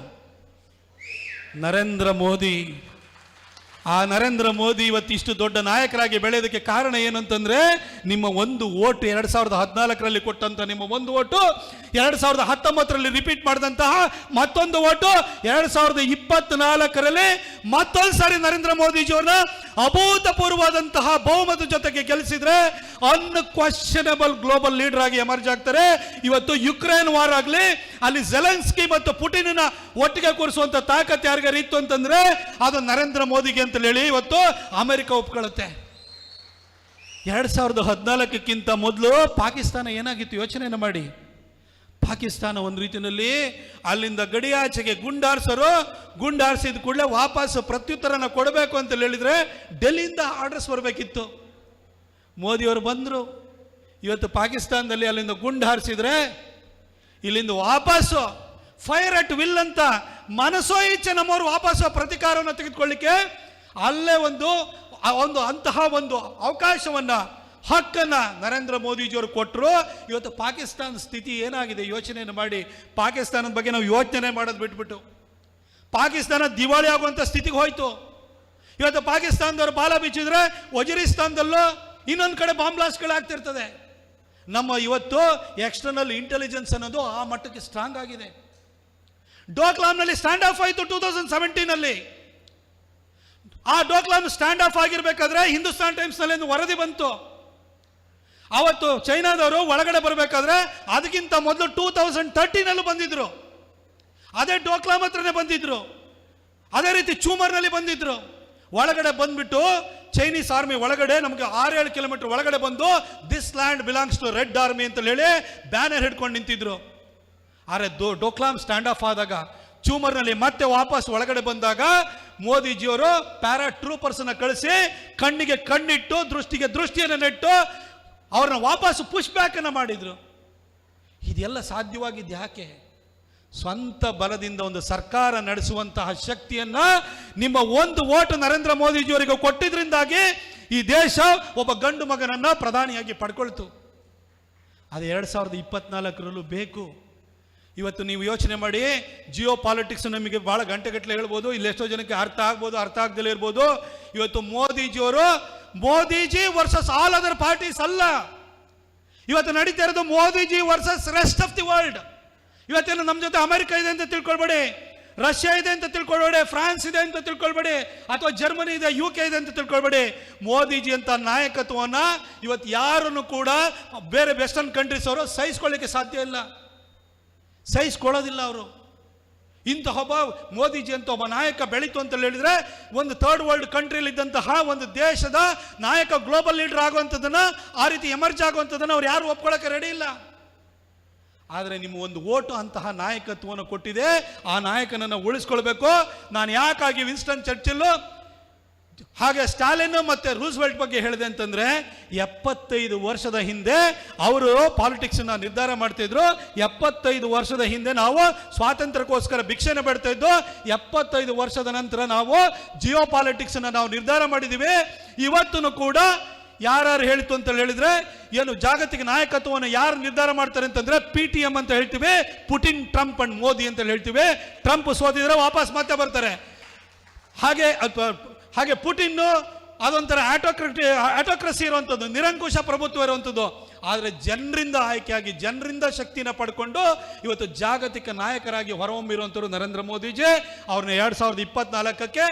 ನರೇಂದ್ರ ಮೋದಿ. ಆ ನರೇಂದ್ರ ಮೋದಿ ಇವತ್ತು ಇಷ್ಟು ದೊಡ್ಡ ನಾಯಕರಾಗಿ ಬೆಳೆಯೋದಕ್ಕೆ ಕಾರಣ ಏನಂತಂದ್ರೆ, ನಿಮ್ಮ ಒಂದು ಓಟು 2014ರಲ್ಲಿ ಕೊಟ್ಟಂತ ನಿಮ್ಮ ಒಂದು ಓಟು 2019ರಲ್ಲಿ ರಿಪೀಟ್ ಮಾಡಿದಂತಹ ಮತ್ತೊಂದು ಓಟು 2024ರಲ್ಲಿ ಮತ್ತೊಂದು ಸಾರಿ ನರೇಂದ್ರ ಮೋದಿಜಿಯವ್ರನ್ನ ಅಭೂತಪೂರ್ವವಾದಂತಹ ಬಹುಮತ ಜೊತೆಗೆ ಗೆಲ್ಲಿಸಿದ್ರೆ ಅನ್ಕ್ವಶನಬಲ್ ಗ್ಲೋಬಲ್ ಲೀಡರ್ ಆಗಿ ಎಮರ್ಜ್ ಆಗ್ತಾರೆ. ಇವತ್ತು ಯುಕ್ರೇನ್ ವಾರ್ ಆಗಲಿ, ಅಲ್ಲಿ ಜೆಲೆನ್ಸ್ಕಿ ಮತ್ತು ಪುಟಿನ್ ಒಟ್ಟಿಗೆ ಕೂರಿಸುವಂತ ತಾಕತ್ ಯಾರಿಗಾರು ಇತ್ತು ಅಂತಂದ್ರೆ ಅದು ನರೇಂದ್ರ ಮೋದಿಗೆ ಅಂತ ಹೇಳಿ ಇವತ್ತು ಅಮೆರಿಕ ಒಪ್ಕೊಳ್ಳುತ್ತೆ. 2014ಕ್ಕಿಂತ ಮೊದಲು ಪಾಕಿಸ್ತಾನ ಏನಾಗಿತ್ತು ಯೋಚನೆ ಮಾಡಿ. ಪಾಕಿಸ್ತಾನ ಒಂದು ರೀತಿಯಲ್ಲಿ ಅಲ್ಲಿಂದ ಗಡಿಯಾಚೆಗೆ ಗುಂಡಾರಿಸಿದ ಕೂಡಲೇ ವಾಪಸ್ ಪ್ರತ್ಯುತ್ತರನ ಕೊಡಬೇಕು ಅಂತ ಹೇಳಿದ್ರೆ ಡೆಲ್ಲಿಯಿಂದ ಆರ್ಡರ್ಸ್ ಬರಬೇಕಿತ್ತು. ಮೋದಿಯವರು ಬಂದರು. ಇವತ್ತು ಪಾಕಿಸ್ತಾನದಲ್ಲಿ ಅಲ್ಲಿಂದ ಗುಂಡಾರಿಸಿದ್ರೆ ಇಲ್ಲಿಂದ ವಾಪಸ್ಸು ಫೈರ್ ಅಟ್ ವಿಲ್ ಅಂತ ಮನಸೋ ಇಚ್ಛೆ ನಮ್ಮವರು ವಾಪಸ್ಸು ಪ್ರತಿಕಾರವನ್ನು ತೆಗೆದುಕೊಳ್ಳಿಕ್ಕೆ ಅಲ್ಲೇ ಅಂತಹ ಒಂದು ಅವಕಾಶವನ್ನ, ಹಕ್ಕನ್ನ ನರೇಂದ್ರ ಮೋದಿಜಿಯವರು ಕೊಟ್ಟರು. ಇವತ್ತು ಪಾಕಿಸ್ತಾನ ಸ್ಥಿತಿ ಏನಾಗಿದೆ ಯೋಚನೆ ಮಾಡಿ. ಪಾಕಿಸ್ತಾನದ ಬಗ್ಗೆ ನಾವು ಯೋಚನೆ ಮಾಡೋದು ಬಿಟ್ಬಿಟ್ಟು ಪಾಕಿಸ್ತಾನ ದಿವಾಳಿ ಆಗುವಂಥ ಸ್ಥಿತಿಗೆ ಹೋಯ್ತು. ಇವತ್ತು ಪಾಕಿಸ್ತಾನದವರು ಬಾಲ ಬಿಚ್ಚಿದ್ರೆ ವಜೀರಿಸ್ತಾನದಲ್ಲೂ ಇನ್ನೊಂದು ಕಡೆ ಬಾಂಬ್ ಬ್ಲಾಸ್ಟ್ಗಳಾಗ್ತಿರ್ತದೆ. ನಮ್ಮ ಇವತ್ತು ಎಕ್ಸ್ಟರ್ನಲ್ ಇಂಟೆಲಿಜೆನ್ಸ್ ಅನ್ನೋದು ಆ ಮಟ್ಟಕ್ಕೆ ಸ್ಟ್ರಾಂಗ್ ಆಗಿದೆ. ಡೋಕ್ಲಾಮ್ನಲ್ಲಿ ಸ್ಟ್ಯಾಂಡ್ ಆಫ್ ಆಯಿತು 2017ನಲ್ಲಿ. ಆ ಡೋಕ್ಲಾಮ್ ಸ್ಟ್ಯಾಂಡ್ ಆಫ್ ಆಗಿರ್ಬೇಕಾದ್ರೆ ಹಿಂದೂಸ್ತಾನ್ ಟೈಮ್ಸ್ ನಲ್ಲಿ ಒಂದು ವರದಿ ಬಂತು. ಅವತ್ತು ಚೈನಾದವರು ಒಳಗಡೆ ಬರಬೇಕಾದ್ರೆ ಅದಕ್ಕಿಂತ ಮೊದಲು 2013ನಲ್ಲೂ ಬಂದಿದ್ರು. ಅದೇ ಡೋಕ್ಲಾಮ್ ಹತ್ರನೇ ಬಂದಿದ್ರು. ಅದೇ ರೀತಿ ಚೂಮರ್ನಲ್ಲಿ ಬಂದಿದ್ರು. ಒಳಗಡೆ ಬಂದ್ಬಿಟ್ಟು ಚೈನೀಸ್ ಆರ್ಮಿ ಒಳಗಡೆ ನಮಗೆ 6-7 ಕಿಲೋಮೀಟರ್ ಒಳಗಡೆ ಬಂದು this land belongs to red army ಅಂತ ಹೇಳಿ ಬ್ಯಾನರ್ ಹಿಡ್ಕೊಂಡು ನಿಂತಿದ್ರು. ಆದರೆ ಡೋಕ್ಲಾಮ್ ಸ್ಟ್ಯಾಂಡ್ ಆಫ್ ಆದಾಗ ಚೂಮರ್ನಲ್ಲಿ ಮತ್ತೆ ವಾಪಸ್ ಒಳಗಡೆ ಬಂದಾಗ ಮೋದಿಜಿಯವರು ಪ್ಯಾರಾ ಟ್ರೂಪರ್ಸ್ನ ಕಳಿಸಿ ಕಣ್ಣಿಗೆ ಕಣ್ಣಿಟ್ಟು ದೃಷ್ಟಿಗೆ ದೃಷ್ಟಿಯನ್ನು ನೆಟ್ಟು ಅವ್ರನ್ನ ವಾಪಸ್ ಪುಷ್ ಬ್ಯಾಕ್ ಅನ್ನು ಮಾಡಿದ್ರು. ಇದೆಲ್ಲ ಸಾಧ್ಯವಾಗಿದ್ದು ಯಾಕೆ? ಸ್ವಂತ ಬಲದಿಂದ ಒಂದು ಸರ್ಕಾರ ನಡೆಸುವಂತಹ ಶಕ್ತಿಯನ್ನ ನಿಮ್ಮ ಒಂದು ಓಟು ನರೇಂದ್ರ ಮೋದಿಜಿಯವರಿಗೆ ಕೊಟ್ಟಿದ್ರಿಂದಾಗಿ ಈ ದೇಶ ಒಬ್ಬ ಗಂಡು ಮಗನನ್ನ ಪ್ರಧಾನಿಯಾಗಿ ಪಡ್ಕೊಳ್ತು. ಅದು 2024ರಲ್ಲೂ ಬೇಕು. ಇವತ್ತು ನೀವು ಯೋಚನೆ ಮಾಡಿ, ಜಿಯೋ ಪಾಲಿಟಿಕ್ಸ್ ನಮಗೆ ಬಹಳ ಗಂಟೆಗಟ್ಟಲೆ ಹೇಳ್ಬೋದು, ಇಲ್ಲಿ ಎಷ್ಟೋ ಜನಕ್ಕೆ ಅರ್ಥ ಆಗ್ಬೋದು, ಅರ್ಥ ಆಗದಲ್ಲೇ ಇರ್ಬೋದು. ಇವತ್ತು Modiji versus all other parties ಅಲ್ಲ, ಇವತ್ತು ನಡೀತಾ ಇರೋದು Modiji versus rest of the world. ಇವತ್ತೇನು ನಮ್ಮ ಜೊತೆ ಅಮೆರಿಕ ಇದೆ ಅಂತ ತಿಳ್ಕೊಳ್ಬೇಡಿ, ರಷ್ಯಾ ಇದೆ ಅಂತ ತಿಳ್ಕೊಳ್ಬೇಡಿ, ಫ್ರಾನ್ಸ್ ಇದೆ ಅಂತ ತಿಳ್ಕೊಳ್ಬೇಡಿ, ಅಥವಾ ಜರ್ಮನಿ ಇದೆ, UK ಇದೆ ಅಂತ ತಿಳ್ಕೊಳ್ಬೇಡಿ. ಮೋದಿಜಿ ಅಂತ ನಾಯಕತ್ವವನ್ನು ಇವತ್ತು ಯಾರನ್ನು ಕೂಡ ಬೇರೆ ವೆಸ್ಟರ್ನ್ ಕಂಟ್ರೀಸ್ ಅವರು ಸಹಿಸ್ಕೊಳ್ಳಿಕ್ಕೆ ಸಾಧ್ಯ ಇಲ್ಲ, ಸಹಿಸ್ಕೊಳ್ಳೋದಿಲ್ಲ ಅವರು. ಇಂತಹ ಒಬ್ಬ ಮೋದಿಜಿ ಅಂತ ಒಬ್ಬ ನಾಯಕ ಬೆಳೀತು ಅಂತ ಹೇಳಿದ್ರೆ, ಒಂದು ಥರ್ಡ್ ವರ್ಲ್ಡ್ ಕಂಟ್ರಿಯಲ್ಲಿ ಇದ್ದಂತಹ ಒಂದು ದೇಶದ ನಾಯಕ ಗ್ಲೋಬಲ್ ಲೀಡರ್ ಆಗುವಂಥದ್ದನ್ನು, ಆ ರೀತಿ ಎಮರ್ಜ್ ಆಗುವಂಥದ್ದನ್ನು ಅವ್ರು ಯಾರು ಒಪ್ಕೊಳ್ಳೋಕೆ ರೆಡಿ ಇಲ್ಲ. ಆದರೆ ನಿಮ್ಮ ಒಂದು ಓಟು ಅಂತಹ ನಾಯಕತ್ವವನ್ನು ಕೊಟ್ಟಿದೆ, ಆ ನಾಯಕನನ್ನು ಉಳಿಸ್ಕೊಳ್ಬೇಕು. ನಾನು ಯಾಕಾಗಿ ವಿನ್ಸ್ಟನ್ ಚರ್ಚಿಲ್ ಹಾಗೆ ಸ್ಟಾಲಿನ್ ಮತ್ತೆ ರೂಸ್ವೆಲ್ಟ್ ಬಗ್ಗೆ ಹೇಳಿದೆ ಅಂತಂದ್ರೆ, 75 ವರ್ಷದ ಹಿಂದೆ ಅವರು ಪಾಲಿಟಿಕ್ಸ್ ನಿರ್ಧಾರ ಮಾಡ್ತಿದ್ರು. 75 ವರ್ಷದ ಹಿಂದೆ ನಾವು ಸ್ವಾತಂತ್ರ್ಯಕ್ಕೋಸ್ಕರ ಭಿಕ್ಷೆನ ಬೇಡ್ತಾ ಇದ್ದು, 75 ವರ್ಷದ ನಂತರ ನಾವು ಜಿಯೋ ಪಾಲಿಟಿಕ್ಸ್ ನಾವು ನಿರ್ಧಾರ ಮಾಡಿದ್ದೀವಿ. ಇವತ್ತು ಕೂಡ ಯಾರು ಹೇಳಿತು ಅಂತ ಹೇಳಿದ್ರೆ, ಏನು ಜಾಗತಿಕ ನಾಯಕತ್ವವನ್ನು ಯಾರು ನಿರ್ಧಾರ ಮಾಡ್ತಾರೆ ಅಂತಂದ್ರೆ PTM ಅಂತ ಹೇಳ್ತೀವಿ, ಪುಟಿನ್, ಟ್ರಂಪ್ ಅಂಡ್ ಮೋದಿ ಅಂತ ಹೇಳ್ತೀವಿ. ಟ್ರಂಪ್ ಸೋತಿದ್ರೆ ವಾಪಸ್ ಮತ್ತೆ ಬರ್ತಾರೆ. ಹಾಗೆ ಪುಟಿನ್ ಅದೊಂಥರ ಆಟೋಕ್ರಸಿ ಇರುವಂಥದ್ದು, ನಿರಂಕುಶ ಪ್ರಭುತ್ವ ಇರುವಂಥದ್ದು. ಆದರೆ ಜನರಿಂದ ಆಯ್ಕೆಯಾಗಿ ಜನರಿಂದ ಶಕ್ತಿನ ಪಡ್ಕೊಂಡು ಇವತ್ತು ಜಾಗತಿಕ ನಾಯಕರಾಗಿ ಹೊರಹೊಮ್ಮಿರುವಂಥವ್ರು ನರೇಂದ್ರ ಮೋದಿಜಿ. ಅವ್ರನ್ನ 2024ಕ್ಕೆ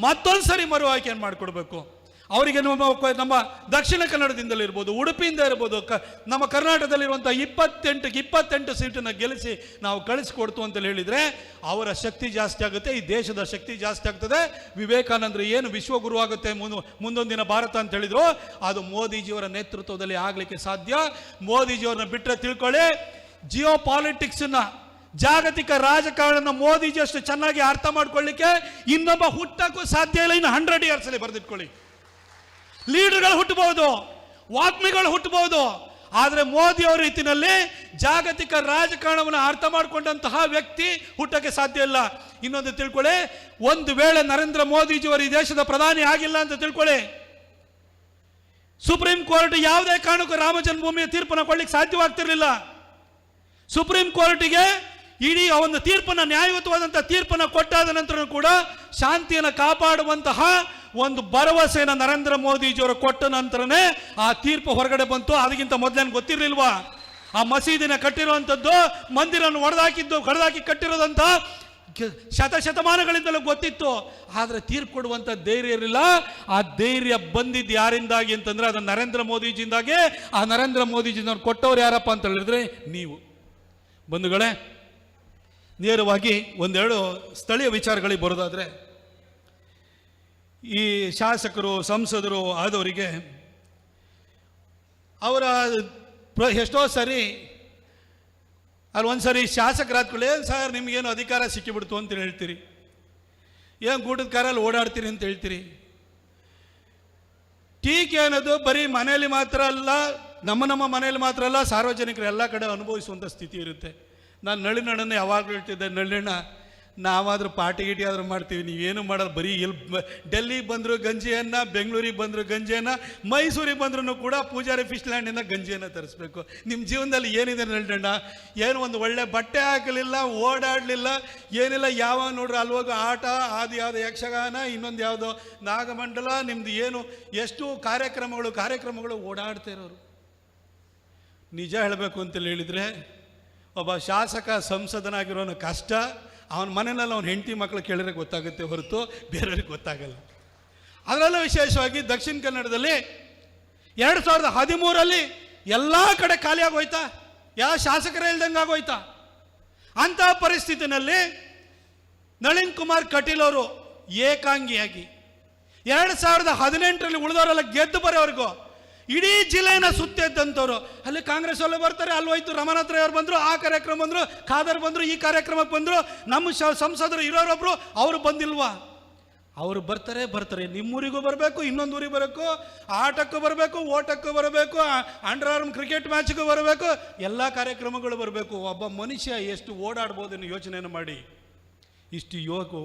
ಮತ್ತೊಂದ್ಸರಿ ಮರು ಆಯ್ಕೆಯನ್ನು ಮಾಡಿಕೊಡ್ಬೇಕು. ಅವರಿಗೆ ನಮ್ಮ ದಕ್ಷಿಣ ಕನ್ನಡದಿಂದಲಿರ್ಬೋದು, ಉಡುಪಿಯಿಂದ ಇರ್ಬೋದು, ನಮ್ಮ ಕರ್ನಾಟಕದಲ್ಲಿರುವಂಥ 28 ಸೀಟನ್ನು ಗೆಲ್ಲಿಸಿ ನಾವು ಕಳಿಸಿಕೊಡ್ತು ಅಂತ ಹೇಳಿದರೆ ಅವರ ಶಕ್ತಿ ಜಾಸ್ತಿ ಆಗುತ್ತೆ, ಈ ದೇಶದ ಶಕ್ತಿ ಜಾಸ್ತಿ ಆಗ್ತದೆ. ವಿವೇಕಾನಂದರು ಏನು ವಿಶ್ವಗುರು ಆಗುತ್ತೆ ಮುಂದೊಂದಿನ ಭಾರತ ಅಂತ ಹೇಳಿದ್ರು, ಅದು ಮೋದಿಜಿಯವರ ನೇತೃತ್ವದಲ್ಲಿ ಆಗಲಿಕ್ಕೆ ಸಾಧ್ಯ. ಮೋದಿಜಿಯವ್ರನ್ನ ಬಿಟ್ಟರೆ ತಿಳ್ಕೊಳ್ಳಿ, ಜಿಯೋ ಪಾಲಿಟಿಕ್ಸ್ನ ಜಾಗತಿಕ ರಾಜಕಾರಣ ಮೋದಿಜಿ ಅಷ್ಟು ಚೆನ್ನಾಗಿ ಅರ್ಥ ಮಾಡ್ಕೊಳ್ಳಿಕ್ಕೆ ಇನ್ನೊಬ್ಬ ಹುಟ್ಟಕ್ಕೂ ಸಾಧ್ಯ ಇಲ್ಲ. ಇನ್ನು 100 years ಅಲ್ಲಿ ಬರೆದಿಟ್ಕೊಳ್ಳಿ. ಲೀಡರ್ಗಳು ಹುಟ್ಟಬಹುದು, ವಾಗ್ಮಿಗಳು ಹುಟ್ಟಬಹುದು, ಆದರೆ ಮೋದಿ ಅವರ ರೀತಿಯಲ್ಲಿ ಜಾಗತಿಕ ರಾಜಕಾರಣವನ್ನು ಅರ್ಥ ಮಾಡಿಕೊಂಡಂತಹ ವ್ಯಕ್ತಿ ಹುಟ್ಟಕ್ಕೆ ಸಾಧ್ಯ ಇಲ್ಲ. ಇನ್ನೊಂದು ತಿಳ್ಕೊಳ್ಳಿ, ಒಂದು ವೇಳೆ ನರೇಂದ್ರ ಮೋದಿಜಿಯವರು ಈ ದೇಶದ ಪ್ರಧಾನಿ ಆಗಿಲ್ಲ ಅಂತ ತಿಳ್ಕೊಳ್ಳಿ, ಸುಪ್ರೀಂ ಕೋರ್ಟ್ ಯಾವುದೇ ಕಾರಣಕ್ಕೂ ರಾಮ ಜನ್ಮಭೂಮಿಯ ತೀರ್ಪನ್ನು ಕೊಡ್ಲಿಕ್ಕೆ ಸಾಧ್ಯವಾಗ್ತಿರ್ಲಿಲ್ಲ. ಸುಪ್ರೀಂ ಕೋರ್ಟಿಗೆ ಇಡೀ ಒಂದು ತೀರ್ಪನ್ನು, ನ್ಯಾಯಯುತವಾದಂತಹ ತೀರ್ಪನ್ನು ಕೊಟ್ಟಾದ ನಂತರ ಕೂಡ ಶಾಂತಿಯನ್ನು ಕಾಪಾಡುವಂತಹ ಒಂದು ಭರವಸೆಯನ್ನು ನರೇಂದ್ರ ಮೋದಿಜಿಯವರು ಕೊಟ್ಟ ನಂತರನೇ ಆ ತೀರ್ಪು ಹೊರಗಡೆ ಬಂತು. ಅದಕ್ಕಿಂತ ಮೊದಲೇನು ಗೊತ್ತಿರಲಿಲ್ವಾ? ಆ ಮಸೀದಿನ ಕಟ್ಟಿರುವಂಥದ್ದು, ಮಂದಿರನ್ನು ಹೊಡೆದಾಕಿ ಕಟ್ಟಿರೋದಂತ ಶತಮಾನಗಳಿಂದಲೂ ಗೊತ್ತಿತ್ತು. ಆದರೆ ತೀರ್ಪು ಕೊಡುವಂಥ ಧೈರ್ಯ ಇರಲಿಲ್ಲ. ಆ ಧೈರ್ಯ ಬಂದಿದ್ದು ಯಾರಿಂದಾಗಿ ಅಂತಂದ್ರೆ ಅದು ನರೇಂದ್ರ ಮೋದಿಜಿಯಿಂದಾಗಿ. ಆ ನರೇಂದ್ರ ಮೋದಿಜಿನವ್ರು ಕೊಟ್ಟವ್ರು ಯಾರಪ್ಪ ಅಂತ ಹೇಳಿದ್ರೆ ನೀವು. ಬಂಧುಗಳೇ, ನೇರವಾಗಿ ಒಂದೆರಡು ಸ್ಥಳೀಯ ವಿಚಾರಗಳಿಗೆ ಬರೋದಾದರೆ, ಈ ಶಾಸಕರು ಸಂಸದರು ಆದವರಿಗೆ ಅವರ ಎಷ್ಟೋ ಸರಿ ಅಲ್ಲಿ ಒಂದ್ಸರಿ ಶಾಸಕರಾದ್ಕೊಳ್ಳಿ, ಏನು ಸರ್ ನಿಮಗೇನು ಅಧಿಕಾರ ಸಿಕ್ಕಿಬಿಡ್ತು ಅಂತ ಹೇಳ್ತೀರಿ, ಏನು ಗೂಟದ ಕಾರಲ್ಲಿ ಓಡಾಡ್ತೀರಿ ಅಂತ ಹೇಳ್ತೀರಿ. ಟೀಕೆ ಅನ್ನೋದು ಬರೀ ಮನೆಯಲ್ಲಿ ಮಾತ್ರ ಅಲ್ಲ, ನಮ್ಮ ಮನೆಯಲ್ಲಿ ಮಾತ್ರ ಅಲ್ಲ, ಸಾರ್ವಜನಿಕರು ಎಲ್ಲ ಕಡೆ ಅನುಭವಿಸುವಂಥ ಸ್ಥಿತಿ ಇರುತ್ತೆ. ನಾನು ನಳಿನಣ್ಣನ ಯಾವಾಗಲೂ ಹೇಳ್ತಿದ್ದೆ, ನಳಿನಣ್ಣ ನಾವಾದರೂ ಪಾರ್ಟಿ ಗಿಟಿ ಆದರೂ ಮಾಡ್ತೀವಿ, ನೀವೇನು ಮಾಡೋದು, ಬರೀ ಇಲ್ಲಿ ಡೆಲ್ಲಿಗೆ ಬಂದರು ಗಂಜಿಯನ್ನು, ಬೆಂಗಳೂರಿಗೆ ಬಂದರು ಗಂಜಿಯನ್ನು, ಮೈಸೂರಿಗೆ ಬಂದ್ರೂ ಕೂಡ ಪೂಜಾರಿ ಫಿಶ್ ಲ್ಯಾಂಡಿಂದ ಗಂಜಿಯನ್ನು ತರಿಸ್ಬೇಕು. ನಿಮ್ಮ ಜೀವನದಲ್ಲಿ ಏನಿದೆ ನಳಿನಣ್ಣ? ಏನು ಒಂದು ಒಳ್ಳೆ ಬಟ್ಟೆ ಹಾಕಲಿಲ್ಲ, ಓಡಾಡಲಿಲ್ಲ, ಏನಿಲ್ಲ. ಯಾವಾಗ ನೋಡ್ರಿ ಅಲ್ಲಿ ಹೋಗೋ ಆಟ, ಅದು ಯಾವುದೋ ಯಕ್ಷಗಾನ, ಇನ್ನೊಂದು ಯಾವುದೋ ನಾಗಮಂಡಲ, ನಿಮ್ಮದು ಏನು ಎಷ್ಟು ಕಾರ್ಯಕ್ರಮಗಳು ಓಡಾಡ್ತಾ ಇರೋರು. ನಿಜ ಹೇಳಬೇಕು ಅಂತೇಳಿ ಹೇಳಿದರೆ, ಒಬ್ಬ ಶಾಸಕ ಸಂಸದನಾಗಿರೋನ ಕಷ್ಟ ಅವನ ಮನೆಯಲ್ಲಿ ಅವನ ಹೆಂಡತಿ ಮಕ್ಕಳು ಕೇಳಿದ್ರೆ ಗೊತ್ತಾಗುತ್ತೆ ಹೊರತು ಬೇರೆಯವ್ರಿಗೆ ಗೊತ್ತಾಗಲ್ಲ. ಅದರಲ್ಲೂ ವಿಶೇಷವಾಗಿ ದಕ್ಷಿಣ ಕನ್ನಡದಲ್ಲಿ 2013 ಎಲ್ಲ ಕಡೆ ಖಾಲಿಯಾಗೋಯ್ತಾ, ಯಾವ ಶಾಸಕರೇ ಇಲ್ದಂಗೆ ಆಗೋಯ್ತಾ. ಅಂತಹ ಪರಿಸ್ಥಿತಿನಲ್ಲಿ ನಳಿನ್ ಕುಮಾರ್ ಕಟೀಲ್ ಅವರು ಏಕಾಂಗಿಯಾಗಿ 2018 ಉಳಿದವರೆಲ್ಲ ಗೆದ್ದು ಬರೋವರೆಗೂ ಇಡೀ ಜಿಲ್ಲೆನ ಸುತ್ತಿದ್ದಂಥವ್ರು. ಅಲ್ಲಿ ಕಾಂಗ್ರೆಸ್ ಅಲ್ಲೇ ಬರ್ತಾರೆ, ಅಲ್ಲಿ ಹೋಯ್ತು ರಮಾನಾಥ್ ರೈ ಅವ್ರು ಬಂದರು, ಆ ಕಾರ್ಯಕ್ರಮ ಬಂದರು, ಖಾದರ್ ಬಂದರು, ಈ ಕಾರ್ಯಕ್ರಮಕ್ಕೆ ಬಂದರು. ನಮ್ಮ ಸಂಸದರು ಇರೋರೊಬ್ರು ಅವರು ಬಂದಿಲ್ವಾ? ಅವರು ಬರ್ತಾರೆ. ನಿಮ್ಮೂರಿಗೂ ಬರಬೇಕು, ಇನ್ನೊಂದು ಊರಿಗೆ ಬರಬೇಕು, ಆಟಕ್ಕೂ ಬರಬೇಕು, ಓಟಕ್ಕೂ ಬರಬೇಕು, ಅಂಡರ್ ಆರ್ಮ್ ಕ್ರಿಕೆಟ್ ಮ್ಯಾಚ್ಗೂ ಬರಬೇಕು, ಎಲ್ಲ ಕಾರ್ಯಕ್ರಮಗಳು ಬರಬೇಕು. ಒಬ್ಬ ಮನುಷ್ಯ ಎಷ್ಟು ಓಡಾಡ್ಬೋದನ್ನು ಯೋಚನೆಯನ್ನು ಮಾಡಿ. ಇಷ್ಟು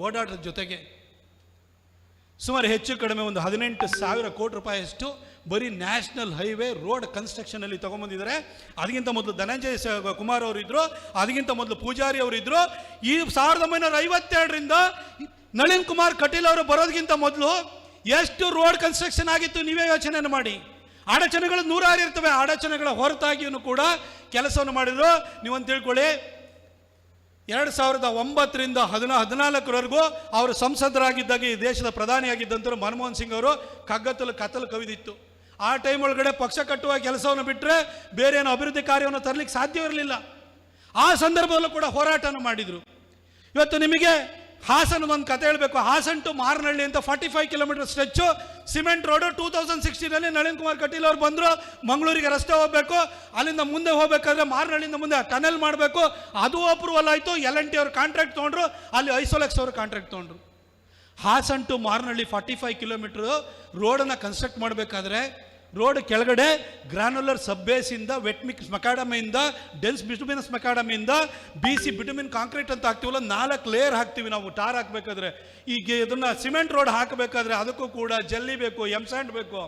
ಓಡಾಟದ ಜೊತೆಗೆ ಸುಮಾರು ಹೆಚ್ಚು ಕಡಿಮೆ ಒಂದು 18,000 ಕೋಟಿ ರೂಪಾಯಿಯಷ್ಟು ಬರೀ ನ್ಯಾಷನಲ್ ಹೈವೇ ರೋಡ್ ಕನ್ಸ್ಟ್ರಕ್ಷನಲ್ಲಿ ತೊಗೊಂಬಂದಿದ್ದಾರೆ. ಅದಕ್ಕಿಂತ ಮೊದಲು ಧನಂಜಯ ಕುಮಾರ್ ಅವರಿದ್ದರು, ಅದಕ್ಕಿಂತ ಮೊದಲು ಪೂಜಾರಿ ಅವರಿದ್ದರು. ಈ 1952ರಿಂದ ನಳಿನ್ ಕುಮಾರ್ ಕಟೀಲ್ ಅವರು ಬರೋದಕ್ಕಿಂತ ಮೊದಲು ಎಷ್ಟು ರೋಡ್ ಕನ್ಸ್ಟ್ರಕ್ಷನ್ ಆಗಿತ್ತು ನೀವೇ ಯೋಚನೆಯನ್ನು ಮಾಡಿ. ಅಡಚಣೆಗಳು 106 ಇರ್ತವೆ. ಅಡಚಣೆಗಳ ಹೊರತಾಗಿಯೂ ಕೂಡ ಕೆಲಸವನ್ನು ಮಾಡಿದ್ರು. ನೀವೊಂದು ತಿಳ್ಕೊಳ್ಳಿ, 2009ರಿಂದ 2014ವರೆಗೂ ಅವರು ಸಂಸದರಾಗಿದ್ದಾಗ ಈ ದೇಶದ ಪ್ರಧಾನಿಯಾಗಿದ್ದಂಥವ್ರು ಮನಮೋಹನ್ ಸಿಂಗ್ ಅವರು ಕತ್ತಲು ಕವಿದಿತ್ತು. ಆ ಟೈಮ್ ಒಳಗಡೆ ಪಕ್ಷ ಕಟ್ಟುವ ಕೆಲಸವನ್ನು ಬಿಟ್ಟರೆ ಬೇರೆ ಏನೋ ಅಭಿವೃದ್ಧಿ ಕಾರ್ಯವನ್ನು ತರಲಿಕ್ಕೆ ಸಾಧ್ಯವಿರಲಿಲ್ಲ. ಆ ಸಂದರ್ಭದಲ್ಲೂ ಕೂಡ ಹೋರಾಟವನ್ನು ಮಾಡಿದರು. ಇವತ್ತು ನಿಮಗೆ ಹಾಸನದೊಂದು ಕತೆ ಹೇಳಬೇಕು. ಹಾಸನ್ ಟು ಮಾರನಹಳ್ಳಿ ಅಂತ 45 ಕಿಲೋಮೀಟರ್ ಸ್ಟ್ರೆಚ್ಚು ಸಿಮೆಂಟ್ ರೋಡು 2016ರಲ್ಲಿ ನಳಿನ್ ಕುಮಾರ್ ಕಟೀಲ್ ಅವರು ಬಂದರು. ಮಂಗಳೂರಿಗೆ ರಸ್ತೆ ಹೋಗಬೇಕು, ಅಲ್ಲಿಂದ ಮುಂದೆ ಹೋಗಬೇಕಾದ್ರೆ ಮಾರನಹಳ್ಳಿಯಿಂದ ಮುಂದೆ ಟನಲ್ ಮಾಡಬೇಕು. ಅದು ಅಪ್ರೂವಲ್ ಆಯಿತು. L&T ಅವರು ಕಾಂಟ್ರಾಕ್ಟ್ ತೊಗೊಂಡ್ರು, ಅಲ್ಲಿ ಐಸೋಲೆಕ್ಸ್ ಅವರು ಕಾಂಟ್ರಾಕ್ಟ್ ತೊಗೊಂಡ್ರು. ಹಾಸನ್ ಟು ಮಾರನಹಳ್ಳಿ 45 ಕಿಲೋಮೀಟ್ರು ರೋಡನ್ನು ಕನ್ಸ್ಟ್ರಕ್ಟ್ ಮಾಡಬೇಕಾದ್ರೆ ರೋಡ್ ಕೆಳಗಡೆ ಗ್ರಾನುಲರ್ ಸಬ್ಬೇಸಿಂದ ವೆಟ್ ಮಿಕ್ಸ್ ಮೆಕಾಡಮಿಯಿಂದ ಡೆನ್ಸ್ ಬಿಟುಮಿನಸ್ ಮೆಕಾಡಮಿಯಿಂದ BC ಬಿಟುಮಿನ್ ಕಾಂಕ್ರೀಟ್ ಅಂತ ಹಾಕ್ತೀವಲ್ಲ, 4 ಲೇಯರ್ ಹಾಕ್ತೀವಿ ನಾವು ಟಾರ್ ಹಾಕಬೇಕಾದ್ರೆ. ಈಗ ಇದನ್ನು ಸಿಮೆಂಟ್ ರೋಡ್ ಹಾಕಬೇಕಾದ್ರೆ ಅದಕ್ಕೂ ಕೂಡ ಜಲ್ಲಿ ಬೇಕು, ಎಂಸ್ಯಾಂಡ್ ಬೇಕು.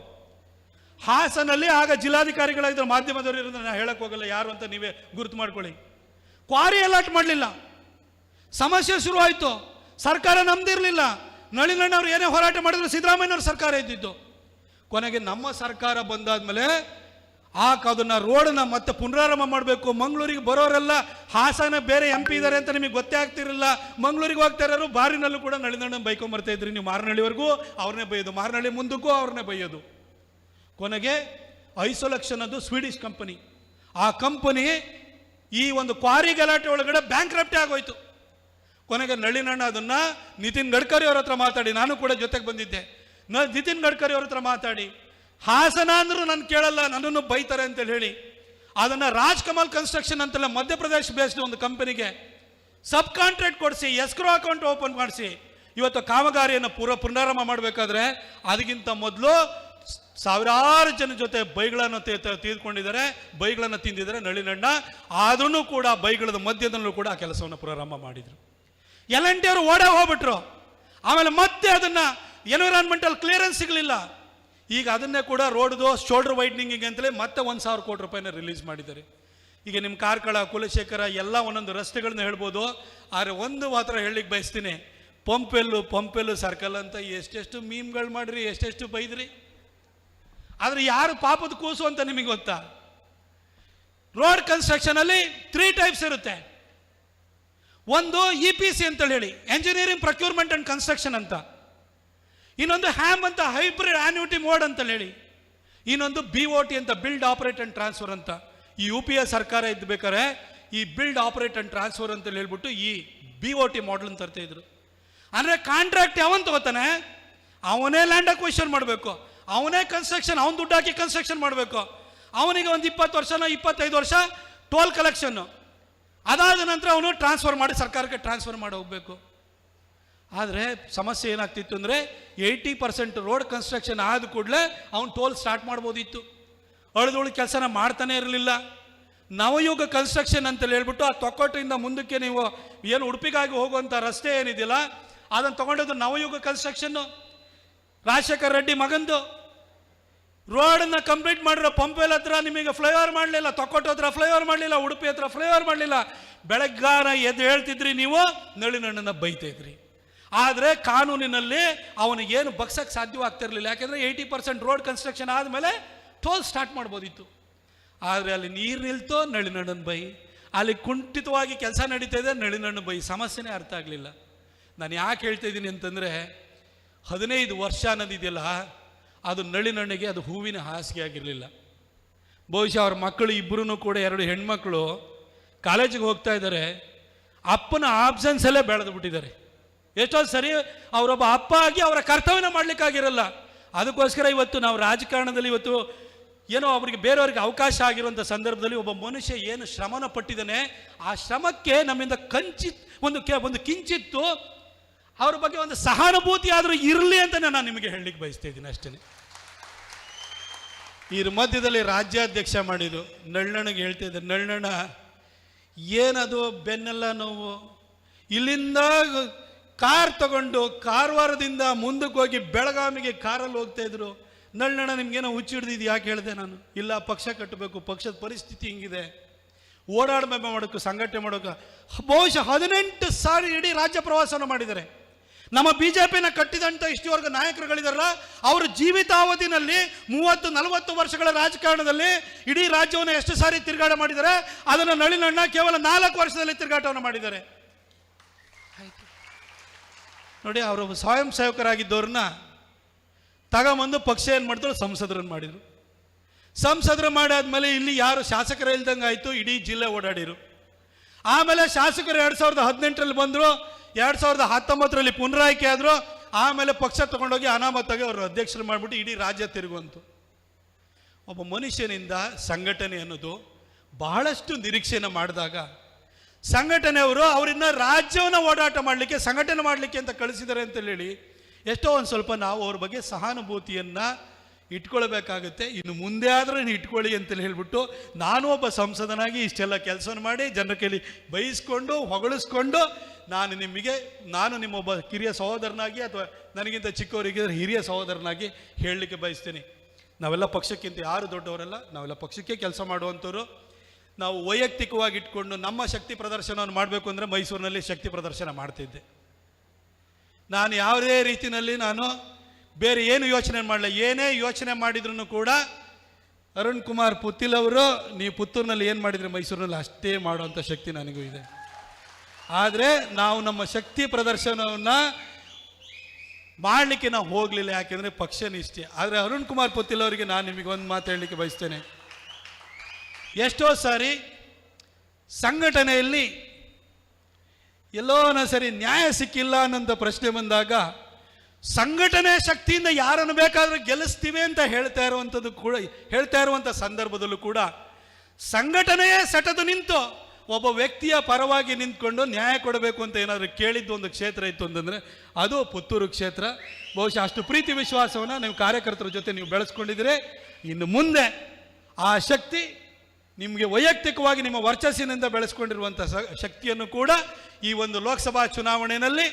ಹಾಸನಲ್ಲಿ ಆಗ ಜಿಲ್ಲಾಧಿಕಾರಿಗಳಾಗಿದ್ದರು, ಮಾಧ್ಯಮದವರು ಇರೋದು ನಾನು ಹೇಳಕ್ಕೆ ಹೋಗಲ್ಲ ಯಾರು ಅಂತ ನೀವೇ ಗುರುತು ಮಾಡ್ಕೊಳ್ಳಿ. ಕ್ವಾರಿ ಅಲಾಟ್ ಮಾಡಲಿಲ್ಲ, ಸಮಸ್ಯೆ ಶುರುವಾಯಿತು. ಸರ್ಕಾರ ನಮ್ದಿರಲಿಲ್ಲ. ನಳಿನಣ್ಣವ್ರು ಏನೇ ಹೋರಾಟ ಮಾಡಿದ್ರು ಸಿದ್ದರಾಮಯ್ಯನವ್ರ ಸರ್ಕಾರ ಇದ್ದಿದ್ದು. ಕೊನೆಗೆ ನಮ್ಮ ಸರ್ಕಾರ ಬಂದಾದ್ಮೇಲೆ ಅದನ್ನು ರೋಡನ್ನ ಮತ್ತೆ ಪುನರಾರಂಭ ಮಾಡಬೇಕು. ಮಂಗಳೂರಿಗೆ ಬರೋರೆಲ್ಲ ಹಾಸನ ಬೇರೆ MP ಇದ್ದಾರೆ ಅಂತ ನಿಮಗೆ ಗೊತ್ತೇ ಆಗ್ತಿರಲಿಲ್ಲ. ಮಂಗಳೂರಿಗೆ ಹೋಗ್ತಾ ಇರೋರು ಬಾರಿನಲ್ಲೂ ಕೂಡ ನಳಿನಣ್ಣ ಬೈಕೊಂಬರ್ತಾ ಇದ್ರಿ. ನೀವು ಮಾರನಹಳ್ಳಿವರೆಗೂ ಅವ್ರನ್ನೇ ಬೈಯೋದು, ಮಾರನಹಳ್ಳಿ ಮುಂದಕ್ಕೂ ಅವ್ರನ್ನೇ ಬೈಯೋದು. ಕೊನೆಗೆ ಐಸೋಲೆಕ್ಷನ್ ಅದು ಸ್ವೀಡಿಷ್ ಕಂಪನಿ. ಆ ಕಂಪನಿ ಈ ಒಂದು ಕ್ವಾರಿ ಗಲಾಟೆ ಒಳಗಡೆ ಬ್ಯಾಂಕ್ರಪ್ಟಿ ಆಗೋಯ್ತು. ಕೊನೆಗೆ ನಳಿನಣ್ಣ ಅದನ್ನು ನಿತಿನ್ ಗಡ್ಕರಿ ಅವ್ರ ಹತ್ರ ಮಾತಾಡಿ, ನಾನು ಕೂಡ ಜೊತೆಗೆ ಬಂದಿದ್ದೆ, ನಿತಿನ್ ಗಡ್ಕರಿ ಅವ್ರ ಹತ್ರ ಮಾತಾಡಿ, ಹಾಸನ ಅಂದ್ರೂ ನಾನು ಕೇಳಲ್ಲ, ನನ್ನನ್ನು ಬೈತಾರೆ ಅಂತೇಳಿ ಹೇಳಿ ಅದನ್ನು ರಾಜ್ ಕಮಲ್ ಕನ್ಸ್ಟ್ರಕ್ಷನ್ ಅಂತೆಲ್ಲ ಮಧ್ಯಪ್ರದೇಶ್ ಬೇಸ್ಡ್ ಒಂದು ಕಂಪನಿಗೆ ಸಬ್ ಕಾಂಟ್ರಾಕ್ಟ್ ಕೊಡಿಸಿ ಎಸ್ಕ್ರೋ ಅಕೌಂಟ್ ಓಪನ್ ಮಾಡಿಸಿ ಇವತ್ತು ಕಾಮಗಾರಿಯನ್ನು ಪುನರಾರಂಭ ಮಾಡಬೇಕಾದ್ರೆ ಅದಕ್ಕಿಂತ ಮೊದಲು ಸಾವಿರಾರು ಜನ ಜೊತೆ ಬೈಗಳನ್ನು ತೆಗೆದುಕೊಂಡಿದ್ದಾರೆ, ಬೈಗಳನ್ನು ತಿಂದಿದ್ದಾರೆ ನಳಿನಣ್ಣ. ಆದ್ರೂ ಕೂಡ ಬೈಗಳದ ಮಧ್ಯದಲ್ಲೂ ಕೂಡ ಆ ಕೆಲಸವನ್ನು ಪ್ರಾರಂಭ ಮಾಡಿದರು. L&T ಅವರು ಓಡೇ ಹೋಗ್ಬಿಟ್ರು. ಆಮೇಲೆ ಮತ್ತೆ ಅದನ್ನು ಎನ್ವಿರಾನ್ಮೆಂಟಲ್ ಕ್ಲಿಯರೆನ್ಸ್ ಸಿಗಲಿಲ್ಲ. ಈಗ ಅದನ್ನೇ ಕೂಡ ರೋಡ್ದು ಶೋಲ್ಡರ್ ವೈಡ್ನಿಂಗಿಗೆ ಅಂತಲೇ ಮತ್ತೆ 1,000 ಕೋಟಿ ರೂಪಾಯಿನ ರಿಲೀಸ್ ಮಾಡಿದ್ದಾರೆ. ಈಗ ನಿಮ್ಮ ಕಾರ್ಕಳ, ಕುಲಶೇಖರ ಎಲ್ಲ ಒಂದೊಂದು ರಸ್ತೆಗಳನ್ನ ಹೇಳ್ಬೋದು. ಆದರೆ ಒಂದು ಮಾತ್ರ ಹೇಳಲಿಕ್ಕೆ ಬಯಸ್ತೀನಿ, ಪಂಪೆಲ್ಲು ಸರ್ಕಲ್ ಅಂತ ಎಷ್ಟೆಷ್ಟು ಮೀಮ್ಗಳು ಮಾಡಿರಿ, ಎಷ್ಟೆಷ್ಟು ಬೈದ್ರಿ. ಆದರೆ ಯಾರು ಪಾಪದ ಕೂಸು ಅಂತ ನಿಮಗೆ ಗೊತ್ತಾ? ರೋಡ್ ಕನ್ಸ್ಟ್ರಕ್ಷನಲ್ಲಿ 3 ಟೈಪ್ಸ್ ಇರುತ್ತೆ. ಒಂದು EPC ಅಂತೇಳಿ ಹೇಳಿ, ಎಂಜಿನಿಯರಿಂಗ್ ಪ್ರೊಕ್ಯೂರ್ಮೆಂಟ್ ಅಂಡ್ ಕನ್ಸ್ಟ್ರಕ್ಷನ್ ಅಂತ. ಇನ್ನೊಂದು ಹ್ಯಾಮ್ ಅಂತ, ಹೈಬ್ರಿಡ್ ಆನ್ಯುಟಿ ಮೋಡ್ ಅಂತ ಹೇಳಿ. ಇನ್ನೊಂದು BOT ಅಂತ, ಬಿಲ್ಡ್ ಆಪರೇಟ್ ಅಂಡ್ ಟ್ರಾನ್ಸ್ಫರ್ ಅಂತ. ಈ UPA ಸರ್ಕಾರ ಇದ್ಬೇಕಾದ್ರೆ ಈ ಬಿಲ್ಡ್ ಆಪರೇಟ್ ಅಂಡ್ ಟ್ರಾನ್ಸ್ಫರ್ ಅಂತ ಹೇಳ್ಬಿಟ್ಟು ಈ BOT ಮಾಡೆಲ್ ಅಂತ ತರ್ತಾ ಇದ್ರು. ಅಂದರೆ ಕಾಂಟ್ರಾಕ್ಟ್ ಯಾವನ್ ತಗೋತಾನೆ ಅವನೇ ಲ್ಯಾಂಡ್ ಅಕ್ವಿಷನ್ ಮಾಡಬೇಕು, ಅವನೇ ಕನ್ಸ್ಟ್ರಕ್ಷನ್, ಅವನು ದುಡ್ಡು ಹಾಕಿ ಕನ್ಸ್ಟ್ರಕ್ಷನ್ ಮಾಡಬೇಕು. ಅವನಿಗೆ ಒಂದು 20 ವರ್ಷನೋ 25 ವರ್ಷ ಟೋಲ್ ಕಲೆಕ್ಷನ್ನು, ಅದಾದ ನಂತರ ಅವನು ಟ್ರಾನ್ಸ್ಫರ್ ಮಾಡಿ ಸರ್ಕಾರಕ್ಕೆ ಟ್ರಾನ್ಸ್ಫರ್ ಮಾಡಿ ಹೋಗಬೇಕು. ಆದರೆ ಸಮಸ್ಯೆ ಏನಾಗ್ತಿತ್ತು ಅಂದರೆ 80% ರೋಡ್ ಕನ್ಸ್ಟ್ರಕ್ಷನ್ ಆದ ಕೂಡಲೇ ಅವನು ಟೋಲ್ ಸ್ಟಾರ್ಟ್ ಮಾಡ್ಬೋದಿತ್ತು. ಅಳಿದೋಳು ಕೆಲಸನ ಮಾಡ್ತಾನೆ ಇರಲಿಲ್ಲ. ನವಯುಗ ಕನ್ಸ್ಟ್ರಕ್ಷನ್ ಅಂತ ಹೇಳ್ಬಿಟ್ಟು ಆ ತೊಕ್ಕೊಟ್ಟಿಂದ ಮುಂದಕ್ಕೆ ನೀವು ಏನು ಉಡುಪಿಗಾಗಿ ಹೋಗುವಂಥ ರಸ್ತೆ ಏನಿದೆಯಲ್ಲ ಅದನ್ನು ತೊಗೊಂಡದ್ದು ನವಯುಗ ಕನ್ಸ್ಟ್ರಕ್ಷನ್ನು. ರಾಜಶೇಖರ್ ರೆಡ್ಡಿ ಮಗಂದು ರೋಡನ್ನು ಕಂಪ್ಲೀಟ್ ಮಾಡಿರೋ ಪಂಪೆಲ್ ಹತ್ರ ನಿಮಗೆ ಫ್ಲೈಓವರ್ ಮಾಡಲಿಲ್ಲ, ತೊಕ್ಕೊಟ್ಟು ಹತ್ರ ಫ್ಲೈಓವರ್ ಮಾಡಲಿಲ್ಲ, ಉಡುಪಿ ಹತ್ರ ಫ್ಲೈಓವರ್ ಮಾಡಲಿಲ್ಲ. ಬೆಳಗ್ಗಾನ ಎದ್ದು ಹೇಳ್ತಿದ್ರಿ ನೀವು, ನಳಿನಣ್ಣನ ಬೈತಿದ್ರಿ. ಆದರೆ ಕಾನೂನಿನಲ್ಲಿ ಅವನಿಗೇನು ಬಗ್ಸಕ್ಕೆ ಸಾಧ್ಯವಾಗ್ತಿರಲಿಲ್ಲ. ಯಾಕೆಂದರೆ 80% ರೋಡ್ ಕನ್ಸ್ಟ್ರಕ್ಷನ್ ಆದಮೇಲೆ ಟೋಲ್ ಸ್ಟಾರ್ಟ್ ಮಾಡ್ಬೋದಿತ್ತು. ಆದರೆ ಅಲ್ಲಿ ನೀರು ನಿಲ್ತೋ ನಳಿನಣ್ಣನ ಬೈ, ಅಲ್ಲಿ ಕುಂಠಿತವಾಗಿ ಕೆಲಸ ನಡೀತಾ ಇದೆ ನಳಿನಣ್ಣನ ಬೈ. ಸಮಸ್ಯೆನೇ ಅರ್ಥ ಆಗಲಿಲ್ಲ. ನಾನು ಯಾಕೆ ಹೇಳ್ತಾ ಇದ್ದೀನಿ ಅಂತಂದರೆ 15 ವರ್ಷ ಅನ್ನೋದಿದೆಯಲ್ಲ ಅದು ನಳಿನಣ್ಣಗೆ ಅದು ಹೂವಿನ ಹಾಸಿಗೆ ಆಗಿರಲಿಲ್ಲ. ಬಹುಶಃ ಅವ್ರ ಮಕ್ಕಳು ಇಬ್ಬರೂ ಕೂಡ 2 ಹೆಣ್ಮಕ್ಳು ಕಾಲೇಜಿಗೆ ಹೋಗ್ತಾ ಇದ್ದಾರೆ. ಅಪ್ಪನ ಆಬ್ಸೆನ್ಸಲ್ಲೇ ಬೆಳೆದು ಬಿಟ್ಟಿದ್ದಾರೆ. ಎಷ್ಟೋ ಸರಿ ಅವರೊಬ್ಬ ಅಪ್ಪ ಆಗಿ ಅವರ ಕರ್ತವ್ಯನ ಮಾಡಲಿಕ್ಕಾಗಿರಲ್ಲ. ಅದಕ್ಕೋಸ್ಕರ ಇವತ್ತು ನಾವು ರಾಜಕಾರಣದಲ್ಲಿ ಇವತ್ತು ಏನೋ ಅವರಿಗೆ ಬೇರೆಯವರಿಗೆ ಅವಕಾಶ ಆಗಿರುವಂಥ ಸಂದರ್ಭದಲ್ಲಿ ಒಬ್ಬ ಮನುಷ್ಯ ಏನು ಶ್ರಮನ ಪಟ್ಟಿದ್ದಾನೆ, ಆ ಶ್ರಮಕ್ಕೆ ನಮ್ಮಿಂದ ಒಂದು ಕಿಂಚಿತ್ತು ಅವ್ರ ಬಗ್ಗೆ ಒಂದು ಸಹಾನುಭೂತಿ ಆದರೂ ಇರಲಿ ಅಂತ ನಾನು ನಿಮಗೆ ಹೇಳಲಿಕ್ಕೆ ಬಯಸ್ತಾ ಇದ್ದೀನಿ ಅಷ್ಟೇ. ಇದ್ರ ಮಧ್ಯದಲ್ಲಿ ರಾಜ್ಯಾಧ್ಯಕ್ಷ ಮಾಡಿದ್ದು ನಳ್ಳಣ್ಣಗೆ ಹೇಳ್ತಾ ಇದ್ದೆ, ನಳ್ಳಣ್ಣ ಏನದು ಬೆನ್ನೆಲ್ಲ ನೋವು, ಇಲ್ಲಿಂದ ಕಾರ್ ತಗೊಂಡು ಕಾರವಾರದಿಂದ ಮುಂದಕ್ಕೆ ಹೋಗಿ ಬೆಳಗಾವಿಗೆ ಕಾರಲ್ಲಿ ಹೋಗ್ತಾ ಇದ್ರು. ನಳ್ಳಣ್ಣ ನಿಮ್ಗೇನೋ ಹುಚ್ಚಿಡ್ದಿದ್ದು ಯಾಕೆ ಹೇಳಿದೆ ನಾನು? ಇಲ್ಲ, ಪಕ್ಷ ಕಟ್ಟಬೇಕು, ಪಕ್ಷದ ಪರಿಸ್ಥಿತಿ ಹಿಂಗಿದೆ, ಓಡಾಡಬೇಕು, ಮಾಡೋಕ್ಕೆ ಸಂಘಟನೆ ಮಾಡೋಕೆ. ಬಹುಶಃ 18 ಸಾರಿ ಇಡೀ ರಾಜ್ಯ ಪ್ರವಾಸವನ್ನು ಮಾಡಿದ್ದಾರೆ. ನಮ್ಮ ಬಿಜೆಪಿನ ಕಟ್ಟಿದಂಥ ಇಷ್ಟುವರೆಗೂ ನಾಯಕರುಗಳಿದಾರಲ್ಲ, ಅವರು ಜೀವಿತಾವಧಿನಲ್ಲಿ 30-40 ವರ್ಷಗಳ ರಾಜಕಾರಣದಲ್ಲಿ ಇಡೀ ರಾಜ್ಯವನ್ನು ಎಷ್ಟು ಸಾರಿ ತಿರುಗಾಟ ಮಾಡಿದ್ದಾರೆ, ಅದನ್ನು ನಳಿನಣ್ಣ ಕೇವಲ 4 ವರ್ಷದಲ್ಲಿ ತಿರುಗಾಟವನ್ನು ಮಾಡಿದ್ದಾರೆ. ನೋಡಿ, ಅವರು ಸ್ವಯಂ ಸೇವಕರಾಗಿದ್ದವ್ರನ್ನ ತಗೊಂಬಂದು ಪಕ್ಷ ಏನು ಮಾಡಿದ್ರು, ಸಂಸದರನ್ನು ಮಾಡಿದರು. ಸಂಸದರು ಮಾಡಾದ್ಮೇಲೆ ಇಲ್ಲಿ ಯಾರು ಶಾಸಕರ ಇಲ್ದಂಗೆ ಆಯಿತು, ಇಡೀ ಜಿಲ್ಲೆ ಓಡಾಡಿರು. ಆಮೇಲೆ ಶಾಸಕರು 2018ರಲ್ಲಿ ಬಂದರು, 2019ರಲ್ಲಿ ಪುನರಾಯ್ಕೆ ಆದರು. ಆಮೇಲೆ ಪಕ್ಷ ತಗೊಂಡೋಗಿ ಅನಾಮತ್ತಾಗಿ ಅವರು ಅಧ್ಯಕ್ಷರು ಮಾಡಿಬಿಟ್ಟು ಇಡೀ ರಾಜ್ಯ ತಿರುಗುವಂತು. ಒಬ್ಬ ಮನುಷ್ಯನಿಂದ ಸಂಘಟನೆ ಅನ್ನೋದು ಬಹಳಷ್ಟು ನಿರೀಕ್ಷೆಯನ್ನು ಮಾಡಿದಾಗ ಸಂಘಟನೆಯವರು ಅವರನ್ನ ರಾಜ್ಯವನ್ನು ಓಡಾಟ ಮಾಡಲಿಕ್ಕೆ, ಸಂಘಟನೆ ಮಾಡಲಿಕ್ಕೆ ಅಂತ ಕಳಿಸಿದ್ದಾರೆ ಅಂತ ಹೇಳಿ ಎಷ್ಟೋ ಒಂದು ಸ್ವಲ್ಪ ನಾವು ಅವ್ರ ಬಗ್ಗೆ ಸಹಾನುಭೂತಿಯನ್ನು ಇಟ್ಕೊಳ್ಬೇಕಾಗುತ್ತೆ. ಇನ್ನು ಮುಂದೆ ಆದರೂ ಇಟ್ಕೊಳ್ಳಿ ಅಂತೇಳಿ ಹೇಳ್ಬಿಟ್ಟು ನಾನು ಒಬ್ಬ ಸಂಸದನಾಗಿ ಇಷ್ಟೆಲ್ಲ ಕೆಲಸವನ್ನು ಮಾಡಿ ಜನರ ಕೈಲಿ ಬಯಸ್ಕೊಂಡು ಹೊಗಳಿಸ್ಕೊಂಡು ನಾನು ನಿಮ್ಮೊಬ್ಬ ಕಿರಿಯ ಸಹೋದರನಾಗಿ ಅಥವಾ ನನಗಿಂತ ಚಿಕ್ಕವರಿಗೆ ಹಿರಿಯ ಸಹೋದರನಾಗಿ ಹೇಳಲಿಕ್ಕೆ ಬಯಸ್ತೀನಿ. ನಾವೆಲ್ಲ ಪಕ್ಷಕ್ಕಿಂತ ಯಾರು ದೊಡ್ಡವರಲ್ಲ, ನಾವೆಲ್ಲ ಪಕ್ಷಕ್ಕೆ ಕೆಲಸ ಮಾಡುವಂಥವ್ರು. ನಾವು ವೈಯಕ್ತಿಕವಾಗಿ ಇಟ್ಕೊಂಡು ನಮ್ಮ ಶಕ್ತಿ ಪ್ರದರ್ಶನವನ್ನು ಮಾಡಬೇಕು ಅಂದರೆ ಮೈಸೂರಿನಲ್ಲಿ ಶಕ್ತಿ ಪ್ರದರ್ಶನ ಮಾಡ್ತಿದ್ದೆ. ನಾನು ಯಾವುದೇ ರೀತಿಯಲ್ಲಿ ನಾನು ಬೇರೆ ಏನು ಯೋಚನೆ ಮಾಡಲ್ಲ. ಏನೇ ಯೋಚನೆ ಮಾಡಿದ್ರು ಕೂಡ ಅರುಣ್ ಕುಮಾರ್ ಪುತ್ತಿಲ್ ಅವರು, ನೀವು ಪುತ್ತೂರಿನಲ್ಲಿ ಏನು ಮಾಡಿದರೆ ಮೈಸೂರಿನಲ್ಲಿ ಅಷ್ಟೇ ಮಾಡುವಂಥ ಶಕ್ತಿ ನನಗೂ ಇದೆ. ಆದರೆ ನಾವು ನಮ್ಮ ಶಕ್ತಿ ಪ್ರದರ್ಶನವನ್ನು ಮಾಡಲಿಕ್ಕೆ ನಾವು ಹೋಗಲಿಲ್ಲ, ಯಾಕೆಂದರೆ ಪಕ್ಷ ನಿಷ್ಠೆ. ಆದರೆ ಅರುಣ್ ಕುಮಾರ್ ಪುತ್ತಿಲ್ ಅವರಿಗೆ ನಾನು ನಿಮಗೆ ಒಂದು ಮಾತು ಹೇಳಲಿಕ್ಕೆ ಬಯಸ್ತೇನೆ. ಎಷ್ಟೋ ಸಾರಿ ಸಂಘಟನೆಯಲ್ಲಿ ಎಲ್ಲೋ ಸರಿ ನ್ಯಾಯ ಸಿಕ್ಕಿಲ್ಲ ಅನ್ನೋಂಥ ಪ್ರಶ್ನೆ ಬಂದಾಗ ಸಂಘಟನೆ ಶಕ್ತಿಯಿಂದ ಯಾರನ್ನು ಬೇಕಾದರೂ ಗೆಲ್ಲಿಸ್ತೀವಿ ಅಂತ ಹೇಳ್ತಾ ಇರುವಂಥ ಸಂದರ್ಭದಲ್ಲೂ ಕೂಡ ಸಂಘಟನೆಯೇ ಸೆಟದು ನಿಂತು ಒಬ್ಬ ವ್ಯಕ್ತಿಯ ಪರವಾಗಿ ನಿಂತ್ಕೊಂಡು ನ್ಯಾಯ ಕೊಡಬೇಕು ಅಂತ ಏನಾದರೂ ಕೇಳಿದ್ದು ಒಂದು ಕ್ಷೇತ್ರ ಇತ್ತು ಅಂತಂದರೆ ಅದು ಪುತ್ತೂರು ಕ್ಷೇತ್ರ. ಬಹುಶಃ ಅಷ್ಟು ಪ್ರೀತಿ ವಿಶ್ವಾಸವನ್ನು ನೀವು ಕಾರ್ಯಕರ್ತರ ಜೊತೆ ನೀವು ಬೆಳೆಸ್ಕೊಂಡಿದ್ದೀರಿ. ಇನ್ನು ಮುಂದೆ ಆ ಶಕ್ತಿ ನಿಮಗೆ ವೈಯಕ್ತಿಕವಾಗಿ ನಿಮ್ಮ ವರ್ಚಸ್ಸಿನಿಂದ ಬೆಳೆಸ್ಕೊಂಡಿರುವಂಥ ಶಕ್ತಿಯನ್ನು ಕೂಡ ಈ ಒಂದು ಲೋಕಸಭಾ ಚುನಾವಣೆಯಲ್ಲಿ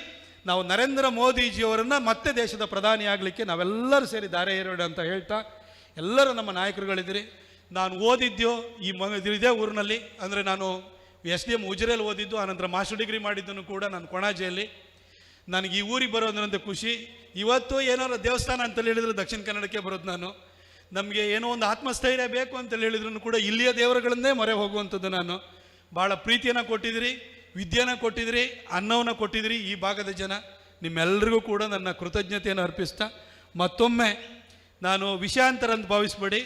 ನಾವು ನರೇಂದ್ರ ಮೋದಿಜಿಯವರನ್ನು ಮತ್ತೆ ದೇಶದ ಪ್ರಧಾನಿ ಆಗಲಿಕ್ಕೆ ನಾವೆಲ್ಲರೂ ಸೇರಿ ದಾರೆ ಎರೆಯೋಣ ಅಂತ ಹೇಳ್ತಾ, ಎಲ್ಲರೂ ನಮ್ಮ ನಾಯಕರುಗಳಿದ್ದೀರಿ. ನಾನು ಓದಿದ್ದು ಇದೇ ಊರಿನಲ್ಲಿ, ಅಂದರೆ ನಾನು SDM ಉಜಿರೆಯಲ್ಲಿ ಓದಿದ್ದು, ಆನಂತರ ಮಾಸ್ಟರ್ ಡಿಗ್ರಿ ಮಾಡಿದ್ದನ್ನು ಕೂಡ ನಾನು ಕೊಣಾಜೆಯಲ್ಲಿ. ನನಗೆ ಈ ಊರಿಗೆ ಬರೋದ್ರಂತ ಖುಷಿ. ಇವತ್ತು ಏನಾದ್ರು ದೇವಸ್ಥಾನ ಅಂತೇಳಿ ಹೇಳಿದ್ರೆ ದಕ್ಷಿಣ ಕನ್ನಡಕ್ಕೆ ಬರೋದು ನಾನು. ನಮಗೆ ಏನೋ ಒಂದು ಆತ್ಮಸ್ಥೈರ್ಯ ಬೇಕು ಅಂತೇಳಿ ಹೇಳಿದ್ರು ಕೂಡ ಇಲ್ಲಿಯ ದೇವರುಗಳನ್ನೇ ಮೊರೆ ಹೋಗುವಂಥದ್ದು. ನಾನು ಭಾಳ ಪ್ರೀತಿಯನ್ನು ಕೊಟ್ಟಿದ್ದೀರಿ, ವಿದ್ಯೆನ ಕೊಟ್ಟಿದ್ದೀರಿ, ಅನ್ನವನ್ನು ಕೊಟ್ಟಿದ್ದೀರಿ. ಈ ಭಾಗದ ಜನ ನಿಮ್ಮೆಲ್ಲರಿಗೂ ಕೂಡ ನನ್ನ ಕೃತಜ್ಞತೆಯನ್ನು ಅರ್ಪಿಸ್ತಾ, ಮತ್ತೊಮ್ಮೆ ನಾನು ವಿಷಯಾಂತರ ಅಂತ ಭಾವಿಸ್ಬೇಡಿ.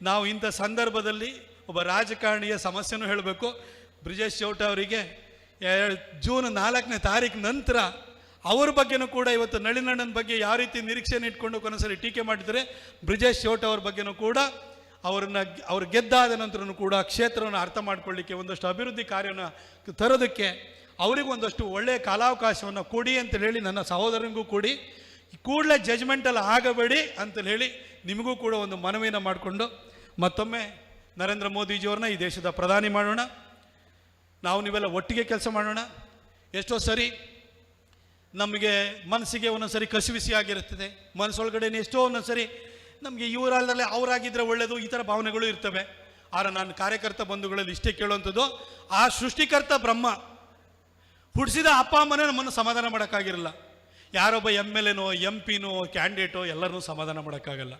ನಾವು ಇಂಥ ಸಂದರ್ಭದಲ್ಲಿ ಒಬ್ಬ ರಾಜಕಾರಣಿಯ ಸಮಸ್ಯೆನೂ ಹೇಳಬೇಕು. ಬ್ರಿಜೇಶ್ ಚೌಟ ಅವರಿಗೆ ಜೂನ್ 4ನೇ ತಾರೀಕು ನಂತರ ಅವ್ರ ಬಗ್ಗೆನೂ ಕೂಡ ಇವತ್ತು ನಳಿನಣ್ಣನ ಬಗ್ಗೆ ಯಾವ ರೀತಿ ನಿರೀಕ್ಷೆಯನ್ನು ಇಟ್ಕೊಂಡು ಕೊನೆಸರಿ ಟೀಕೆ ಮಾಡಿದರೆ, ಬ್ರಿಜೇಶ್ ಚೌಟ ಅವ್ರ ಬಗ್ಗೆನೂ ಕೂಡ ಅವ್ರು ಗೆದ್ದಾದ ನಂತರನೂ ಕೂಡ ಕ್ಷೇತ್ರವನ್ನು ಅರ್ಥ ಮಾಡ್ಕೊಳ್ಳಿಕ್ಕೆ, ಒಂದಷ್ಟು ಅಭಿವೃದ್ಧಿ ಕಾರ್ಯವನ್ನು ತರೋದಕ್ಕೆ ಅವರಿಗೂ ಒಂದಷ್ಟು ಒಳ್ಳೆಯ ಕಾಲಾವಕಾಶವನ್ನು ಕೊಡಿ ಅಂತೇಳಿ ಹೇಳಿ, ನನ್ನ ಸಹೋದರನಿಗೂ ಕೊಡಿ, ಕೂಡಲೇ ಜಜ್ಮೆಂಟಲ್ಲಿ ಆಗಬೇಡಿ ಅಂತೇಳಿ ಹೇಳಿ ನಿಮಗೂ ಕೂಡ ಒಂದು ಮನವಿಯನ್ನು ಮಾಡಿಕೊಂಡು ಮತ್ತೊಮ್ಮೆ ನರೇಂದ್ರ ಮೋದಿಜಿಯವ್ರನ್ನ ಈ ದೇಶದ ಪ್ರಧಾನಿ ಮಾಡೋಣ. ನಾವು ನೀವೆಲ್ಲ ಒಟ್ಟಿಗೆ ಕೆಲಸ ಮಾಡೋಣ. ಎಷ್ಟೋ ಸರಿ ನಮಗೆ ಮನಸ್ಸಿಗೆ ಒಂದೊಂದು ಸರಿ ಕಸಿವಿಸಿ ಆಗಿರುತ್ತದೆ, ಮನಸ್ಸೊಳಗಡೆ ಎಷ್ಟೋ ಒಂದೊಂದು ಸರಿ ನಮಗೆ ಇವರಲ್ಲದೆ ಅವರಾಗಿದ್ದರೆ ಒಳ್ಳೆಯದು, ಈ ಥರ ಭಾವನೆಗಳು ಇರ್ತವೆ. ಆದರೆ ನಾನು ಕಾರ್ಯಕರ್ತ ಬಂಧುಗಳಲ್ಲಿ ಇಷ್ಟೇ ಕೇಳುವಂಥದ್ದು, ಆ ಸೃಷ್ಟಿಕರ್ತ ಬ್ರಹ್ಮ ಹುಟ್ಟಿಸಿದ ಅಪ್ಪ ಅಮ್ಮನೇ ನಮ್ಮನ್ನು ಸಮಾಧಾನ ಮಾಡೋಕ್ಕಾಗಿರಲ್ಲ. ಯಾರೊಬ್ಬ MLAನೋ MP ನೋ ಕ್ಯಾಂಡಿಡೇಟೋ ಎಲ್ಲರನ್ನೂ ಸಮಾಧಾನ ಮಾಡೋಕ್ಕಾಗಲ್ಲ.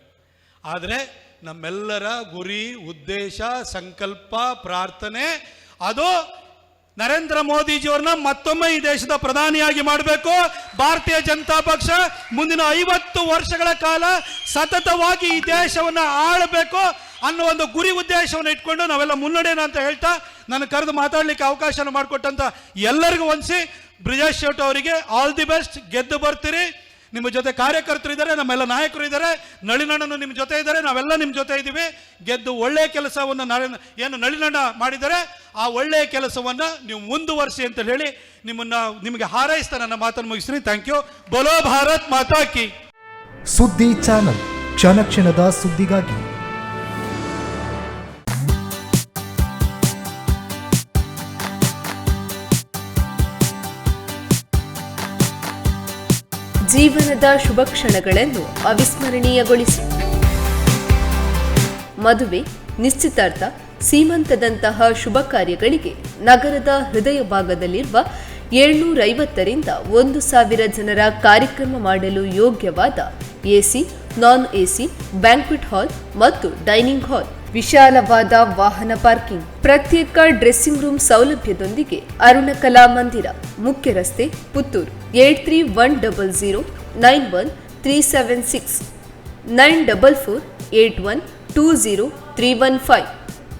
ಆದರೆ ನಮ್ಮೆಲ್ಲರ ಗುರಿ, ಉದ್ದೇಶ, ಸಂಕಲ್ಪ, ಪ್ರಾರ್ಥನೆ ಅದು ನರೇಂದ್ರ ಮೋದಿಜಿಯವ್ರನ್ನ ಮತ್ತೊಮ್ಮೆ ಈ ದೇಶದ ಪ್ರಧಾನಿಯಾಗಿ ಮಾಡಬೇಕು. ಭಾರತೀಯ ಜನತಾ ಪಕ್ಷ ಮುಂದಿನ 50 ವರ್ಷಗಳ ಕಾಲ ಸತತವಾಗಿ ಈ ದೇಶವನ್ನು ಆಳಬೇಕು ಅನ್ನೋ ಒಂದು ಗುರಿ ಉದ್ದೇಶವನ್ನು ಇಟ್ಕೊಂಡು ನಾವೆಲ್ಲ ಮುನ್ನಡೆಯೋಣ ಅಂತ ಹೇಳ್ತಾ, ನಾನು ಕರೆದು ಮಾತಾಡಲಿಕ್ಕೆ ಅವಕಾಶನ ಮಾಡಿಕೊಟ್ಟಂತ ಎಲ್ಲರಿಗೂ ವಂದಿಸಿ, ಬ್ರಿಜೇಶ್ ಚೌಟ ಅವರಿಗೆ ಆಲ್ ದಿ ಬೆಸ್ಟ್. ಗೆದ್ದು ಬರ್ತೀರಿ. ನಿಮ್ಮ ಜೊತೆ ಕಾರ್ಯಕರ್ತರು ಇದ್ದಾರೆ, ನಮ್ಮೆಲ್ಲ ನಾಯಕರು ಇದ್ದಾರೆ, ನಳಿನಣ್ಣನು ನಿಮ್ಮ ಜೊತೆ ಇದ್ದಾರೆ, ನಾವೆಲ್ಲ ನಿಮ್ಮ ಜೊತೆ ಇದ್ದೀವಿ. ಗೆದ್ದು ಒಳ್ಳೆಯ ಕೆಲಸವನ್ನು ಏನು ನಳಿನಣ್ಣ ಮಾಡಿದ್ದಾರೆ ಆ ಒಳ್ಳೆಯ ಕೆಲಸವನ್ನು ನೀವು ಮುಂದುವರಿಸಿ ಅಂತ ಹೇಳಿ ನಿಮಗೆ ಹಾರೈಸ್ತಾ ನನ್ನ ಮಾತನ್ನು ಮುಗಿಸ್ತೀನಿ. Thank you. ಬೋಲೋ ಭಾರತ್ ಮಾತಾ ಕಿ. ಸುದ್ದಿ ಚಾನಲ್, ಕ್ಷಣ ಕ್ಷಣದ ಸುದ್ದಿಗಾಗಿ. ಜೀವನದ ಶುಭ ಕ್ಷಣಗಳನ್ನು ಅವಿಸ್ಮರಣೀಯಗೊಳಿಸಿ. ಮದುವೆ, ನಿಶ್ಚಿತಾರ್ಥ, ಸೀಮಂತದಂತಹ ಶುಭ ಕಾರ್ಯಗಳಿಗೆ ನಗರದ ಹೃದಯ ಭಾಗದಲ್ಲಿರುವ 750ರಿಂದ 1000 ಜನರ ಕಾರ್ಯಕ್ರಮ ಮಾಡಲು ಯೋಗ್ಯವಾದ ಎಸಿ, ನಾನ್ ಎಸಿ, ಬ್ಯಾಂಕ್ವೆಟ್ ಹಾಲ್ ಮತ್ತು ಡೈನಿಂಗ್ ಹಾಲ್, ವಿಶಾಲವಾದ ವಾಹನ ಪಾರ್ಕಿಂಗ್, ಪ್ರತ್ಯೇಕ ಡ್ರೆಸ್ಸಿಂಗ್ ರೂಮ್ ಸೌಲಭ್ಯದೊಂದಿಗೆ ಅರುಣ ಕಲಾ ಮಂದಿರ, ಮುಖ್ಯ ರಸ್ತೆ, ಪುತ್ತೂರು. 8310 91376 9448120 315.